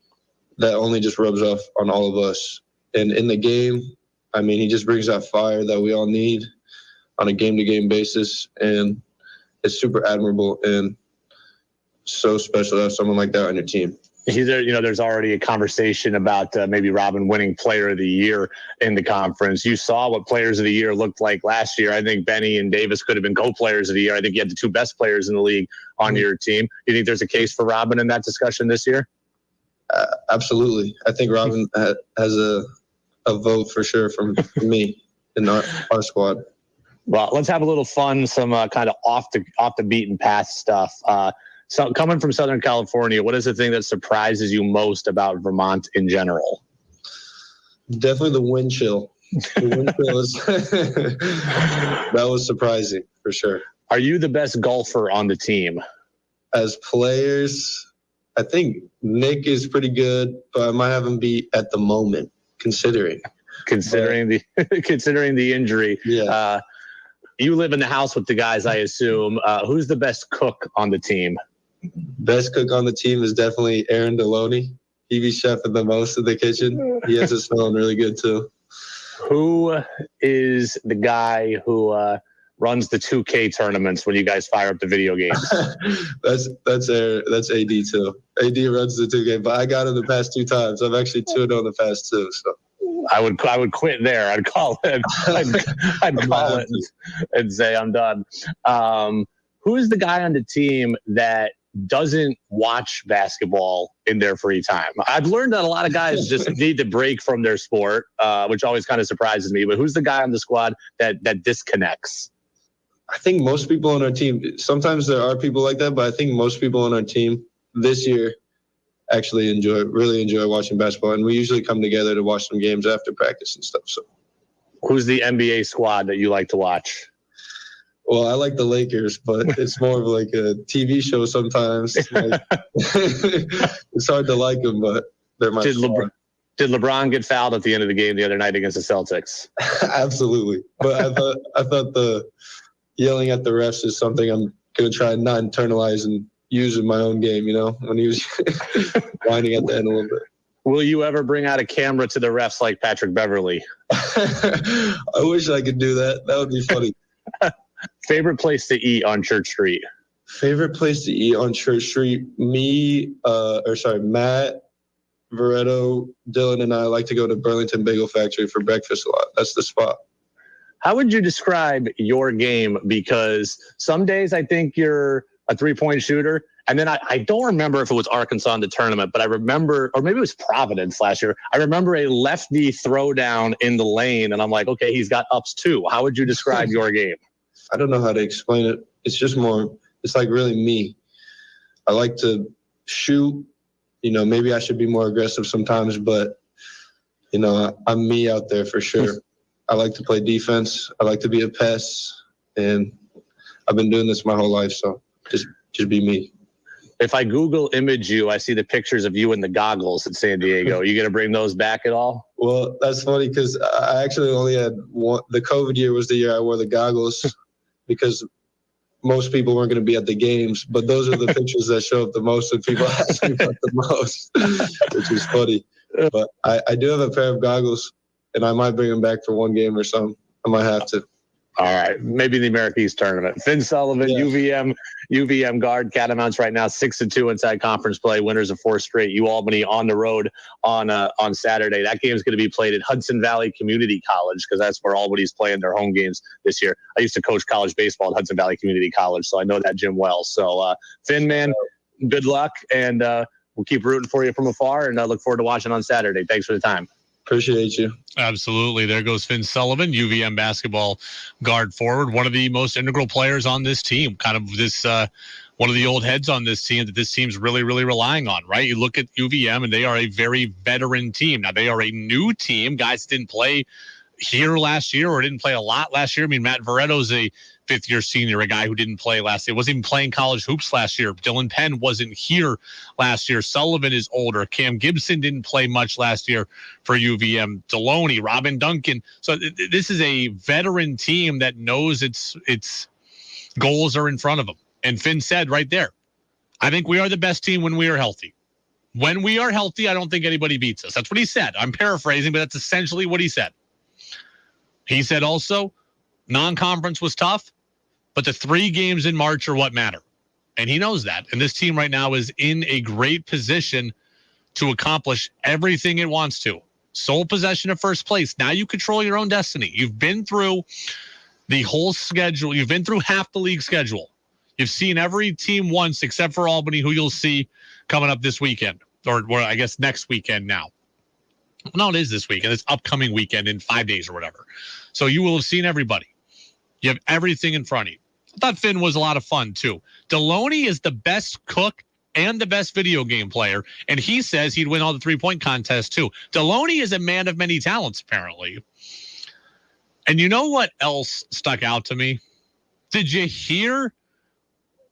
That only just rubs off on all of us. And in the game, I mean, he just brings that fire that we all need on a game-to-game basis. And it's super admirable and so special to have someone like that on your team. There's already a conversation about maybe Robin winning Player of the Year in the conference. You saw what Players of the Year looked like last year. I think Benny and Davis could have been co-players of the year. I think you had the 2 best players in the league on your team. You think there's a case for Robin in that discussion this year? Absolutely. I think Robin has a vote for sure from me in our squad. Well, let's have a little fun, some kind of off the beaten path stuff. So coming from Southern California, what is the thing that surprises you most about Vermont in general? Definitely the wind chill. The wind chill that was surprising for sure. Are you the best golfer on the team? As players, I think Nick is pretty good, but I might have him beat at the moment, considering the injury. Yeah. You live in the house with the guys, I assume. Who's the best cook on the team? Best cook on the team is definitely Aaron Deloney. He be chefing the most in the kitchen. He has it smelling really good too. Who is the guy who runs the 2K tournaments when you guys fire up the video games? That's AD too. AD runs the 2K, but I got him the past 2 times. I've actually 2-0 the past 2. So I would quit there. I'd call it. I'd call it and say I'm done. Who is the guy on the team that doesn't watch basketball in their free time? I've learned that a lot of guys just need to break from their sport, which always kind of surprises me. But who's the guy on the squad that disconnects? I think most people on our team, sometimes there are people like that, but I think most people on our team this year actually really enjoy watching basketball. And we usually come together to watch some games after practice and stuff. So who's the NBA squad that you like to watch? Well, I like the Lakers, but it's more of like a TV show sometimes. Like, it's hard to like them, but they're my squad. Did LeBron get fouled at the end of the game the other night against the Celtics? Absolutely. But I thought the yelling at the refs is something I'm going to try and not internalize and use in my own game, you know, when he was whining at the end a little bit. Will you ever bring out a camera to the refs like Patrick Beverly? I wish I could do that. That would be funny. Favorite place to eat on Church Street? Favorite place to eat on Church Street? Matt, Veretto, Dylan, and I like to go to Burlington Bagel Factory for breakfast a lot. That's the spot. How would you describe your game? Because some days I think you're a 3-point shooter. And then I don't remember if it was Arkansas in the tournament, but I remember, or maybe it was Providence last year. I remember a lefty throwdown in the lane, and I'm like, okay, he's got ups too. How would you describe your game? I don't know how to explain it. It's just it's like really me. I like to shoot. You know, maybe I should be more aggressive sometimes, but, you know, I'm me out there for sure. I like to play defense. I like to be a pest, and I've been doing this my whole life. So just be me. If I Google image you, I see the pictures of you in the goggles at San Diego. Are you going to bring those back at all? Well, that's funny because I actually only had one. The COVID year was the year I wore the goggles because most people weren't going to be at the games. But those are the pictures that show up the most and people ask me about the most, which is funny. But I do have a pair of goggles, and I might bring them back for one game or something. I might have to. All right, maybe the America East tournament. Finn Sullivan, UVM guard. Catamounts right now 6-2 inside conference play. Winners of 4 straight. UAlbany on the road on Saturday. That game is going to be played at Hudson Valley Community College because that's where Albany's playing their home games this year. I used to coach college baseball at Hudson Valley Community College, so I know that gym well. So Finn, man, good luck, and we'll keep rooting for you from afar, and I look forward to watching on Saturday. Thanks for the time. Appreciate you. Absolutely. There goes Finn Sullivan, UVM basketball guard forward, one of the most integral players on this team, kind of this one of the old heads on this team that this team's really, really relying on, right? You look at UVM, and they are a very veteran team. Now, they are a new team. Guys didn't play here last year or didn't play a lot last year. I mean, Matt Veretto's a fifth-year senior, a guy who didn't play last year. Wasn't even playing college hoops last year. Dylan Penn wasn't here last year. Sullivan is older. Cam Gibson didn't play much last year for UVM. Deloney, Robin Duncan. So this is a veteran team that knows its goals are in front of them. And Finn said right there, I think we are the best team when we are healthy. When we are healthy, I don't think anybody beats us. That's what he said. I'm paraphrasing, but that's essentially what he said. He said also, non-conference was tough, but the 3 games in March are what matter. And he knows that. And this team right now is in a great position to accomplish everything it wants to. Sole possession of first place. Now you control your own destiny. You've been through the whole schedule. You've been through half the league schedule. You've seen every team once except for Albany, who you'll see coming up this weekend, or I guess next weekend now. No, it is this weekend. It's upcoming weekend in 5 days or whatever. So you will have seen everybody. You have everything in front of you. I thought Finn was a lot of fun, too. Deloney is the best cook and the best video game player, and he says he'd win all the three-point contests, too. Deloney is a man of many talents, apparently. And you know what else stuck out to me? Did you hear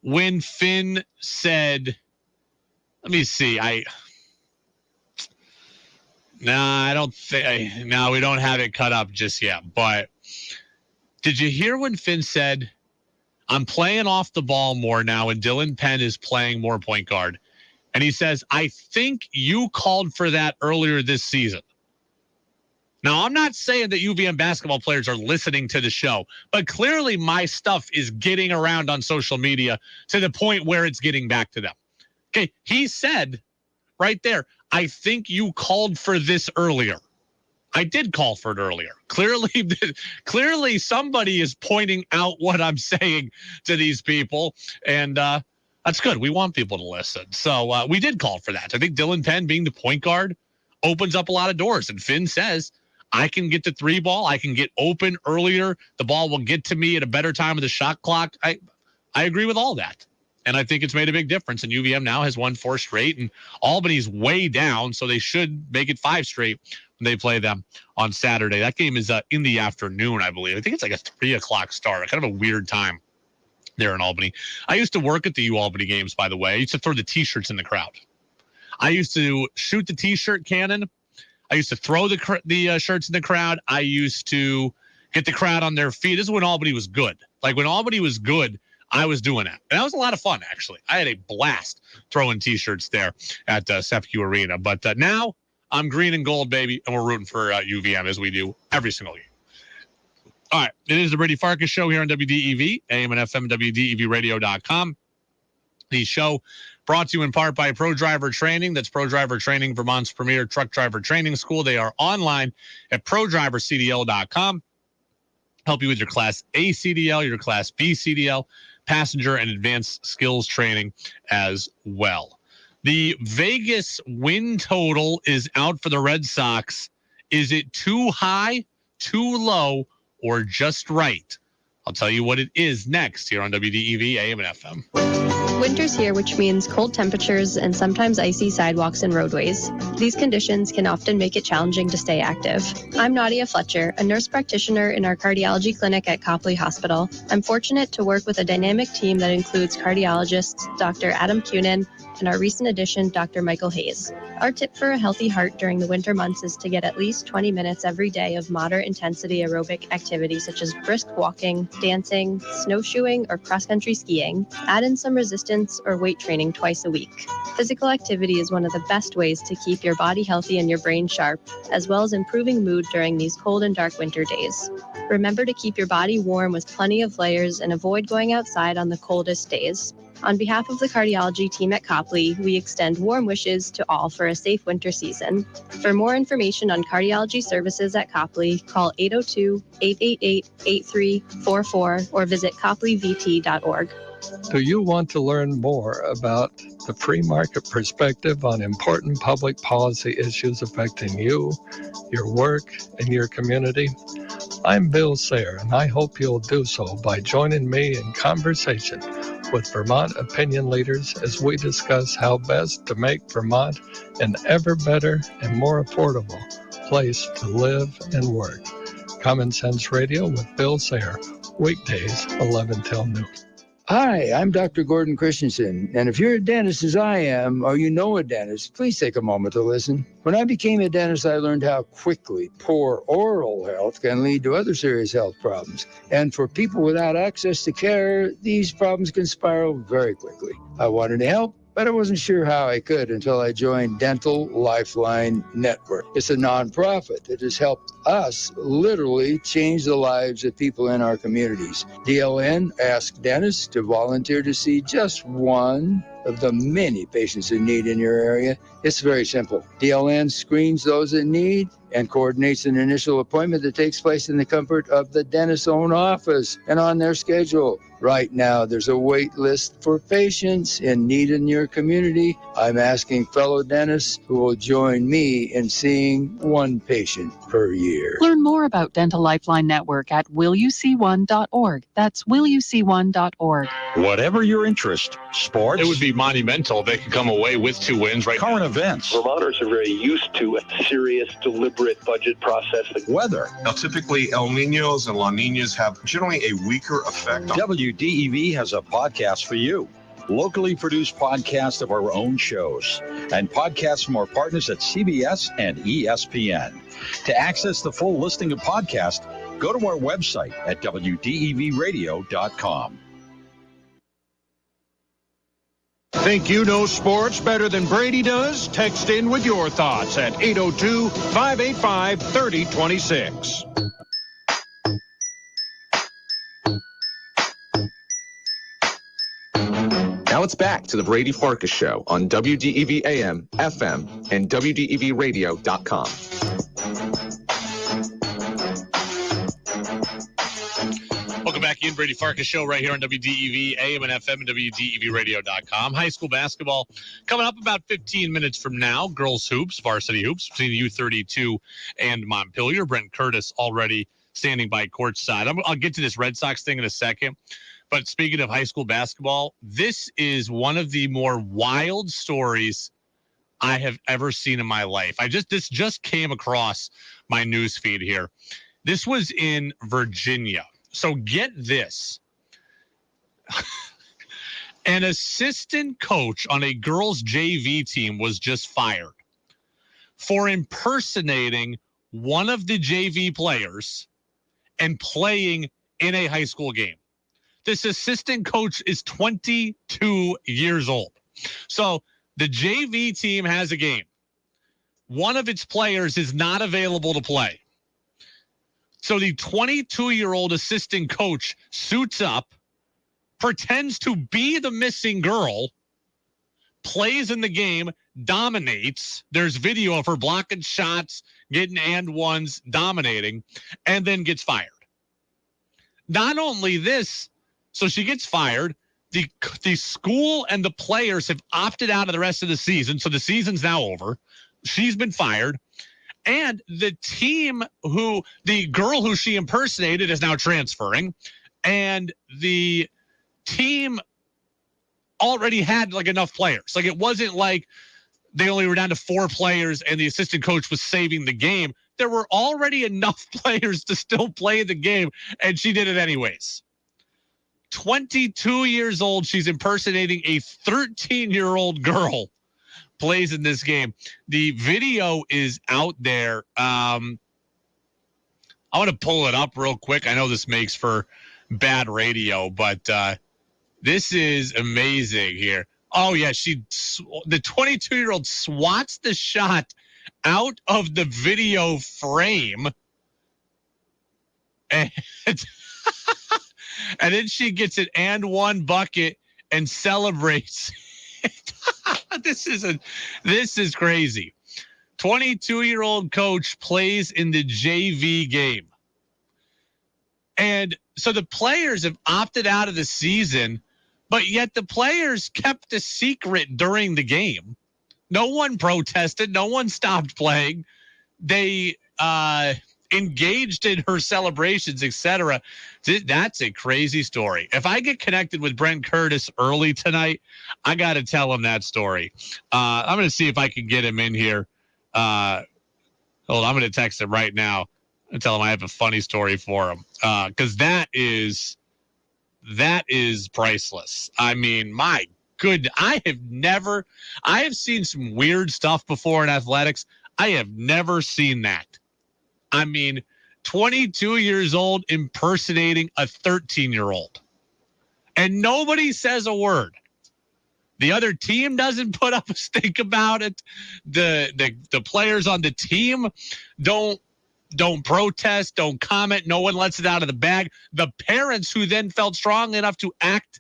when Finn said, let me see, I don't think. No, we don't have it cut up just yet. But did you hear when Finn said, I'm playing off the ball more now, and Dylan Penn is playing more point guard? And he says, I think you called for that earlier this season. Now, I'm not saying that UVM basketball players are listening to the show, but clearly my stuff is getting around on social media to the point where it's getting back to them. Okay, he said right there, I think you called for this earlier. I did call for it earlier. Clearly somebody is pointing out what I'm saying to these people, and that's good. We want people to listen. So we did call for that. I think Dylan Penn being the point guard opens up a lot of doors, and Finn says, I can get the 3 ball. I can get open earlier. The ball will get to me at a better time of the shot clock. I agree with all that. And I think it's made a big difference. And UVM now has won 4 straight, and Albany's way down, so they should make it 5 straight when they play them on Saturday. That game is in the afternoon, I believe. I think it's like a 3 o'clock start, kind of a weird time there in Albany. I used to work at the UAlbany games, by the way. I used to throw the T-shirts in the crowd. I used to shoot the T-shirt cannon. I used to throw the shirts in the crowd. I used to get the crowd on their feet. This is when Albany was good. Like when Albany was good, I was doing that. And that was a lot of fun, actually. I had a blast throwing T-shirts there at SEPCU Arena. But now I'm green and gold, baby, and we're rooting for UVM as we do every single game. All right. It is the Brady Farkas Show here on WDEV, AM and FM, WDEVradio.com. The show brought to you in part by Pro Driver Training. That's Pro Driver Training, Vermont's premier truck driver training school. They are online at prodrivercdl.com. Help you with your Class A CDL, your Class B CDL, passenger and advanced skills training as well. The Vegas win total is out for the Red Sox. Is it too high, too low, or just right? I'll tell you what it is next here on WDEV AM and FM. Winter's here, which means cold temperatures and sometimes icy sidewalks and roadways. These conditions can often make it challenging to stay active. I'm Nadia Fletcher, a nurse practitioner in our cardiology clinic at Copley Hospital. I'm fortunate to work with a dynamic team that includes cardiologists Dr. Adam Cunin and our recent addition, Dr. Michael Hayes. Our tip for a healthy heart during the winter months is to get at least 20 minutes every day of moderate intensity aerobic activity such as brisk walking, dancing, snowshoeing, or cross-country skiing. Add in some resistance or weight training twice a week. Physical activity is one of the best ways to keep your body healthy and your brain sharp, as well as improving mood during these cold and dark winter days. Remember to keep your body warm with plenty of layers and avoid going outside on the coldest days. On behalf of the cardiology team at Copley, we extend warm wishes to all for a safe winter season. For more information on cardiology services at Copley, call 802-888-8344 or visit copleyvt.org. Do you want to learn more about the free market perspective on important public policy issues affecting you, your work, and your community? I'm Bill Sayre, and I hope you'll do so by joining me in conversation with Vermont opinion leaders as we discuss how best to make Vermont an ever better and more affordable place to live and work. Common Sense Radio with Bill Sayre, weekdays 11 till noon. Hi, I'm Dr. Gordon Christensen, and if you're a dentist as I am, or you know a dentist, please take a moment to listen. When I became a dentist, I learned how quickly poor oral health can lead to other serious health problems. And for people without access to care, these problems can spiral very quickly. I wanted to help, but I wasn't sure how I could until I joined Dental Lifeline Network. It's a nonprofit that has helped us literally change the lives of people in our communities. DLN asks dentists to volunteer to see just one of the many patients in need in your area. It's very simple. DLN screens those in need and coordinates an initial appointment that takes place in the comfort of the dentist's own office and on their schedule. Right now, there's a wait list for patients in need in your community. I'm asking fellow dentists who will join me in seeing one patient per year. Learn more about Dental Lifeline Network at willyouseeone.org. That's willyouseeone.org. Whatever your interest, sports. It would be monumental if they could come away with 2 wins right Current events. Vermonters are very used to a serious, deliberate budget process. Weather. Now, typically, El Niños and La Niñas have generally a weaker effect. WDEV has a podcast for you. Locally produced podcasts of our own shows and podcasts from our partners at CBS and ESPN. To access the full listing of podcasts, go to our website at WDEVradio.com. Think you know sports better than Brady does? Text in with your thoughts at 802-585-3026. Now it's back to the Brady Farkas Show on WDEV AM, FM, and WDEVradio.com. Welcome back in, Brady Farkas Show right here on WDEV, AM and FM, and WDEVradio.com. High school basketball coming up about 15 minutes from now. Girls hoops, varsity hoops between U32 and Montpelier. Brent Curtis already standing by courtside. I'll get to this Red Sox thing in a second. But speaking of high school basketball, this is one of the more wild stories I have ever seen in my life. This just came across my news feed here. This was in Virginia. So get this. An assistant coach on a girls' JV team was just fired for impersonating one of the JV players and playing in a high school game. This assistant coach is 22 years old. So the JV team has a game. One of its players is not available to play. So the 22-year-old assistant coach suits up, pretends to be the missing girl, plays in the game, dominates. There's video of her blocking shots, getting and ones, dominating, and then gets fired. Not only this, so she gets fired. The school and the players have opted out of the rest of the season, so the season's now over. She's been fired. And the team the girl who she impersonated is now transferring. and the team already had like enough players. Like, it wasn't like they only were down to 4 players and the assistant coach was saving the game. There were already enough players to still play the game, and she did it anyways. 22 years old. She's impersonating a 13-year-old girl. Plays in this game. The video is out there. I want to pull it up real quick. I know this makes for bad radio, but this is amazing here. Oh, yeah, the 22-year-old swats the shot out of the video frame. And, and then she gets an and one bucket and celebrates. This is crazy. 22-year-old coach plays in the JV game. And so the players have opted out of the season, but yet the players kept a secret during the game. No one protested. No one stopped playing. They engaged in her celebrations, etc. That's a crazy story. If I get connected with Brent Curtis early tonight, I got to tell him that story. I'm going to see if I can get him in here. Hold on, I'm going to text him right now and tell him I have a funny story for him. Because that is priceless. I mean, my goodness, I have seen some weird stuff before in athletics. I have never seen that. I mean, 22 years old impersonating a 13-year-old. And nobody says a word. The other team doesn't put up a stink about it. The players on the team don't protest, don't comment. No one lets it out of the bag. The parents who then felt strong enough to opt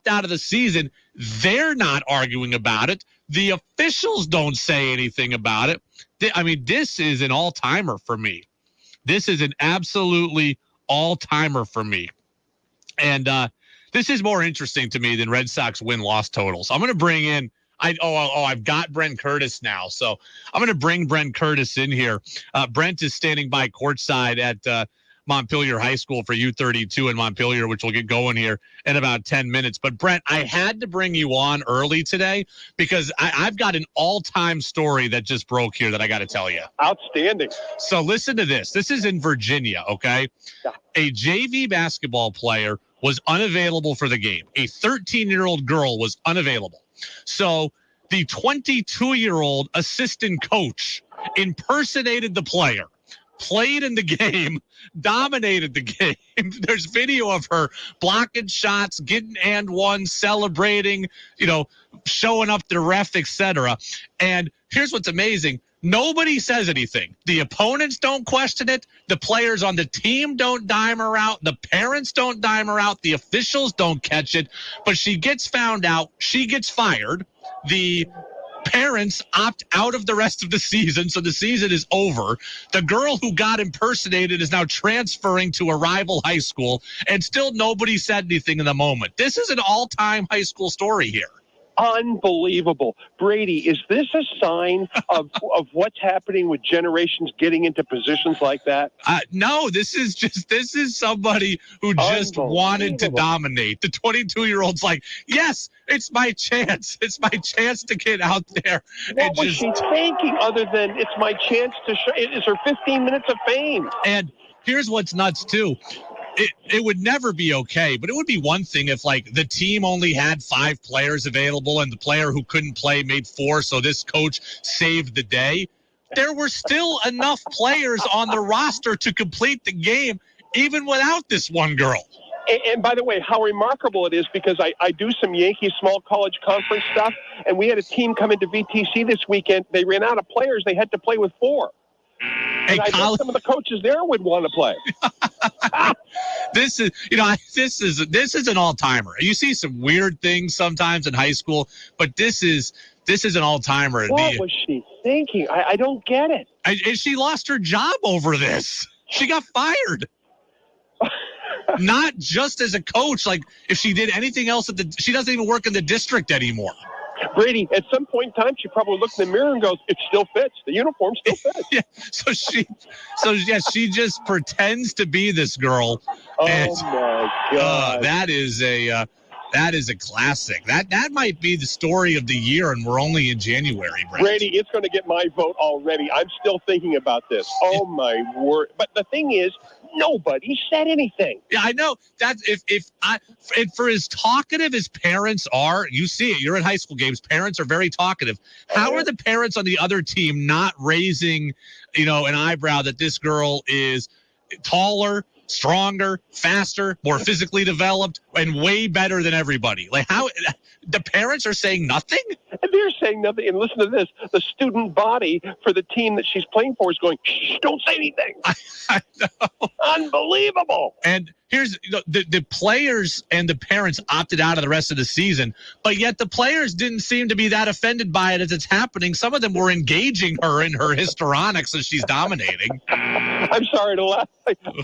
out of the season, they're not arguing about it. The officials don't say anything about it. I mean, this is an all-timer for me. This is an absolutely all-timer for me. And this is more interesting to me than Red Sox win-loss totals. I'm going to bring in I've got Brent Curtis now. So I'm going to bring Brent Curtis in here. Brent is standing by courtside at Montpelier High School for U32 in Montpelier, which will get going here in about 10 minutes. But Brent, I had to bring you on early today because I've got an all-time story that just broke here that I got to tell you. Outstanding. So listen to this. This is in Virginia, okay? Yeah. A JV basketball player was unavailable for the game. A 13-year-old girl was unavailable. So the 22-year-old assistant coach impersonated the player, played in the game, dominated the game. There's video of her blocking shots, getting and one, celebrating, showing up to the ref, etc. And here's what's amazing. Nobody says anything. The opponents don't question it. The players on the team don't dime her out. The parents don't dime her out. The officials don't catch it. But she gets found out. She gets fired. The parents opt out of the rest of the season, so the season is over. The girl who got impersonated is now transferring to a rival high school, and still nobody said anything in the moment. This is an all-time high school story here. Unbelievable. Brady, is this a sign of what's happening with generations getting into positions like that? No, this is somebody who just wanted to dominate. The 22-year-old's like, yes, it's my chance. It's my chance to get out there. What was she thinking other than it's my chance to show? It is her 15 minutes of fame. And here's what's nuts, too. It would never be okay, but it would be one thing if, like, the team only had 5 players available and the player who couldn't play made 4, so this coach saved the day. There were still enough players on the roster to complete the game, even without this one girl. And by the way, how remarkable it is, because I do some Yankees small college conference stuff, and we had a team come into VTC this weekend. They ran out of players. They had to play with 4. And I think some of the coaches there would want to play. This is an all-timer. You see some weird things sometimes in high school, but this is an all-timer. What was she thinking? I don't get it. And she lost her job over this. She got fired. Not just as a coach. Like, if she did anything else, she doesn't even work in the district anymore. Brady, at some point in time, she probably looks in the mirror and goes, "It still fits. The uniform still fits." Yeah. So she just pretends to be this girl my God. That is a classic. That might be the story of the year, and we're only in January, Brady, it's going to get my vote already. I'm still thinking about this. Oh, my word. But the thing is, nobody said anything. Yeah, I know. That's if for as talkative as parents are, you see it. You're at high school games. Parents are very talkative. How are the parents on the other team not raising, an eyebrow that this girl is taller, stronger, faster, more physically developed, and way better than everybody? Like, how the parents are saying nothing? And they're saying nothing. And listen to this. The student body for the team that she's playing for is going, shh, don't say anything. I know. Unbelievable. And here's the players and the parents opted out of the rest of the season, but yet the players didn't seem to be that offended by it as it's happening. Some of them were engaging her in her histrionics as she's dominating. I'm sorry to laugh.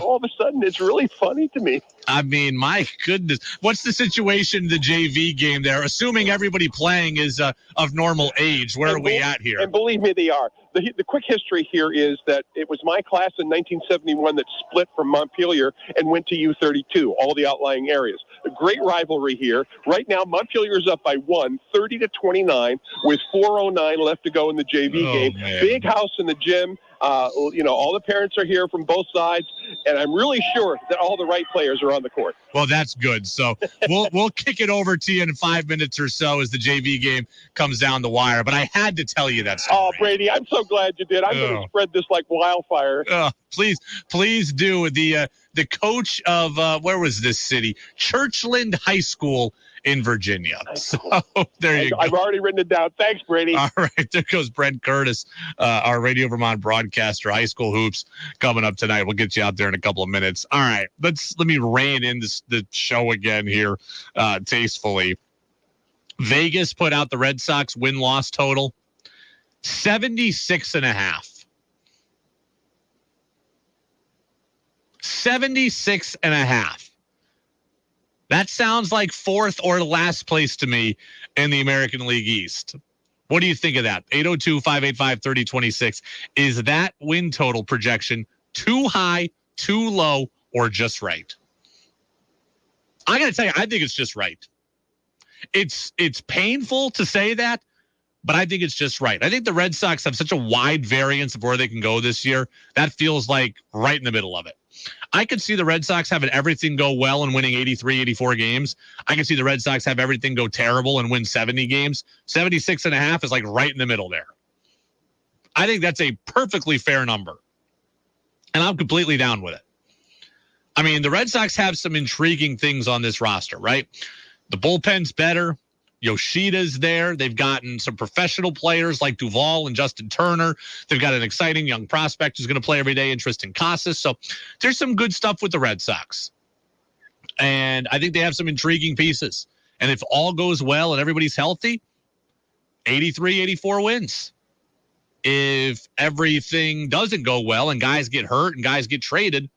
All of a sudden, it's really funny to me. I mean, my goodness. What's the situation in the JV game there? Assuming everybody playing is of normal age, where are we at here? And believe me, they are. The quick history here is that it was my class in 1971 that split from Montpelier and went to U32, all the outlying areas. A great rivalry here. Right now, Montpelier is up by 30-29 with 4:09 left to go in the JV game. Man. Big house in the gym. All the parents are here from both sides, and I'm really sure that all the right players are on the court. Well, that's good. So we'll kick it over to you in 5 minutes or so as the JV game comes down the wire. But I had to tell you that story. Oh, Brady, I'm so glad you did. I'm going to spread this like wildfire. Please do. The coach of where was this city? Churchland High School in Virginia. So there you go. I've already written it down. Thanks, Brady. All right, there goes Brent Curtis, our Radio Vermont broadcaster, high school hoops coming up tonight. We'll get you out there in a couple of minutes. All right, let me rein in the show again here tastefully. Vegas put out the Red Sox win-loss total, 76.5. 76.5. That sounds like fourth or last place to me in the American League East. What do you think of that? 802-585-3026. Is that win total projection too high, too low, or just right? I got to tell you, I think it's just right. It's painful to say that, but I think it's just right. I think the Red Sox have such a wide variance of where they can go this year. That feels like right in the middle of it. I could see the Red Sox having everything go well and winning 83, 84 games. I can see the Red Sox have everything go terrible and win 70 games. 76.5 is like right in the middle there. I think that's a perfectly fair number. And I'm completely down with it. I mean, the Red Sox have some intriguing things on this roster, right? The bullpen's better. Yoshida's there. They've gotten some professional players like Duvall and Justin Turner. They've got an exciting young prospect who's going to play every day in Tristan Casas. So there's some good stuff with the Red Sox. And I think they have some intriguing pieces. And if all goes well and everybody's healthy, 83, 84 wins. If everything doesn't go well and guys get hurt and guys get traded,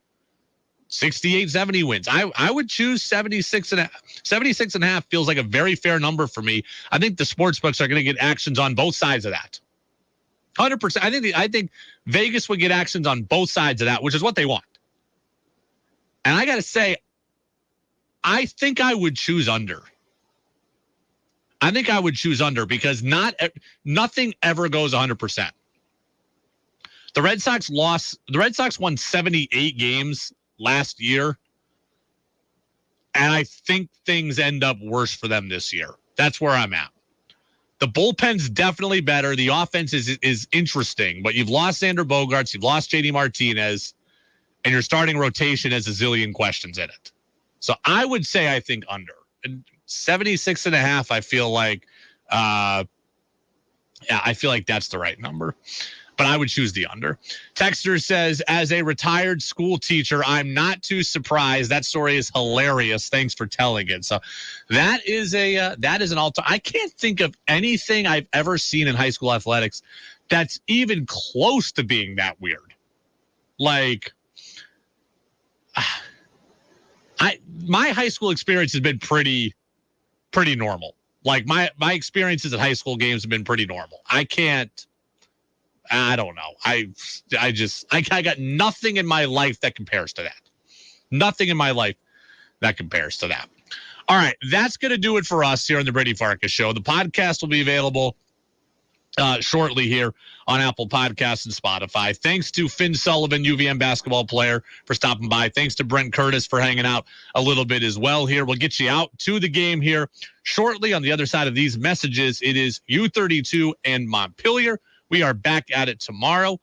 68, 70 wins. I would choose 76.5. 76.5 feels like a very fair number for me. I think the sportsbooks are going to get actions on both sides of that. 100%. I think Vegas would get actions on both sides of that, which is what they want. And I got to say, I think I would choose under. I think I would choose under because nothing ever goes 100%. The Red Sox won 78 games last year, and I think things end up worse for them this year. That's where I'm at. The bullpen's definitely better. The offense is interesting, but you've lost Xander Bogaerts, you've lost JD Martinez, and your starting rotation has a zillion questions in it. So I would say I think under. And 76.5, I feel like I feel like that's the right number. But I would choose the under. Texter says, as a retired school teacher, I'm not too surprised. That story is hilarious. Thanks for telling it. So that is an all-time. I can't think of anything I've ever seen in high school athletics that's even close to being that weird. Like, my high school experience has been pretty normal. Like my experiences at high school games have been pretty normal. I don't know. I got nothing in my life that compares to that. Nothing in my life that compares to that. All right, that's going to do it for us here on the Brady Farkas Show. The podcast will be available shortly here on Apple Podcasts and Spotify. Thanks to Finn Sullivan, UVM basketball player, for stopping by. Thanks to Brent Curtis for hanging out a little bit as well here. We'll get you out to the game here shortly. On the other side of these messages, it is U32 and Montpelier. We are back at it tomorrow.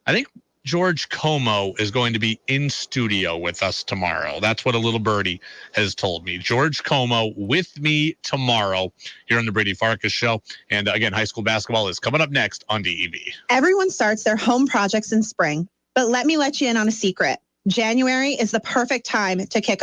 I think George Como is going to be in studio with us tomorrow. That's what a little birdie has told me. George Como with me tomorrow here on the Brady Farkas Show. And again, high school basketball is coming up next on DEV. Everyone starts their home projects in spring, but let me let you in on a secret. January is the perfect time to kick off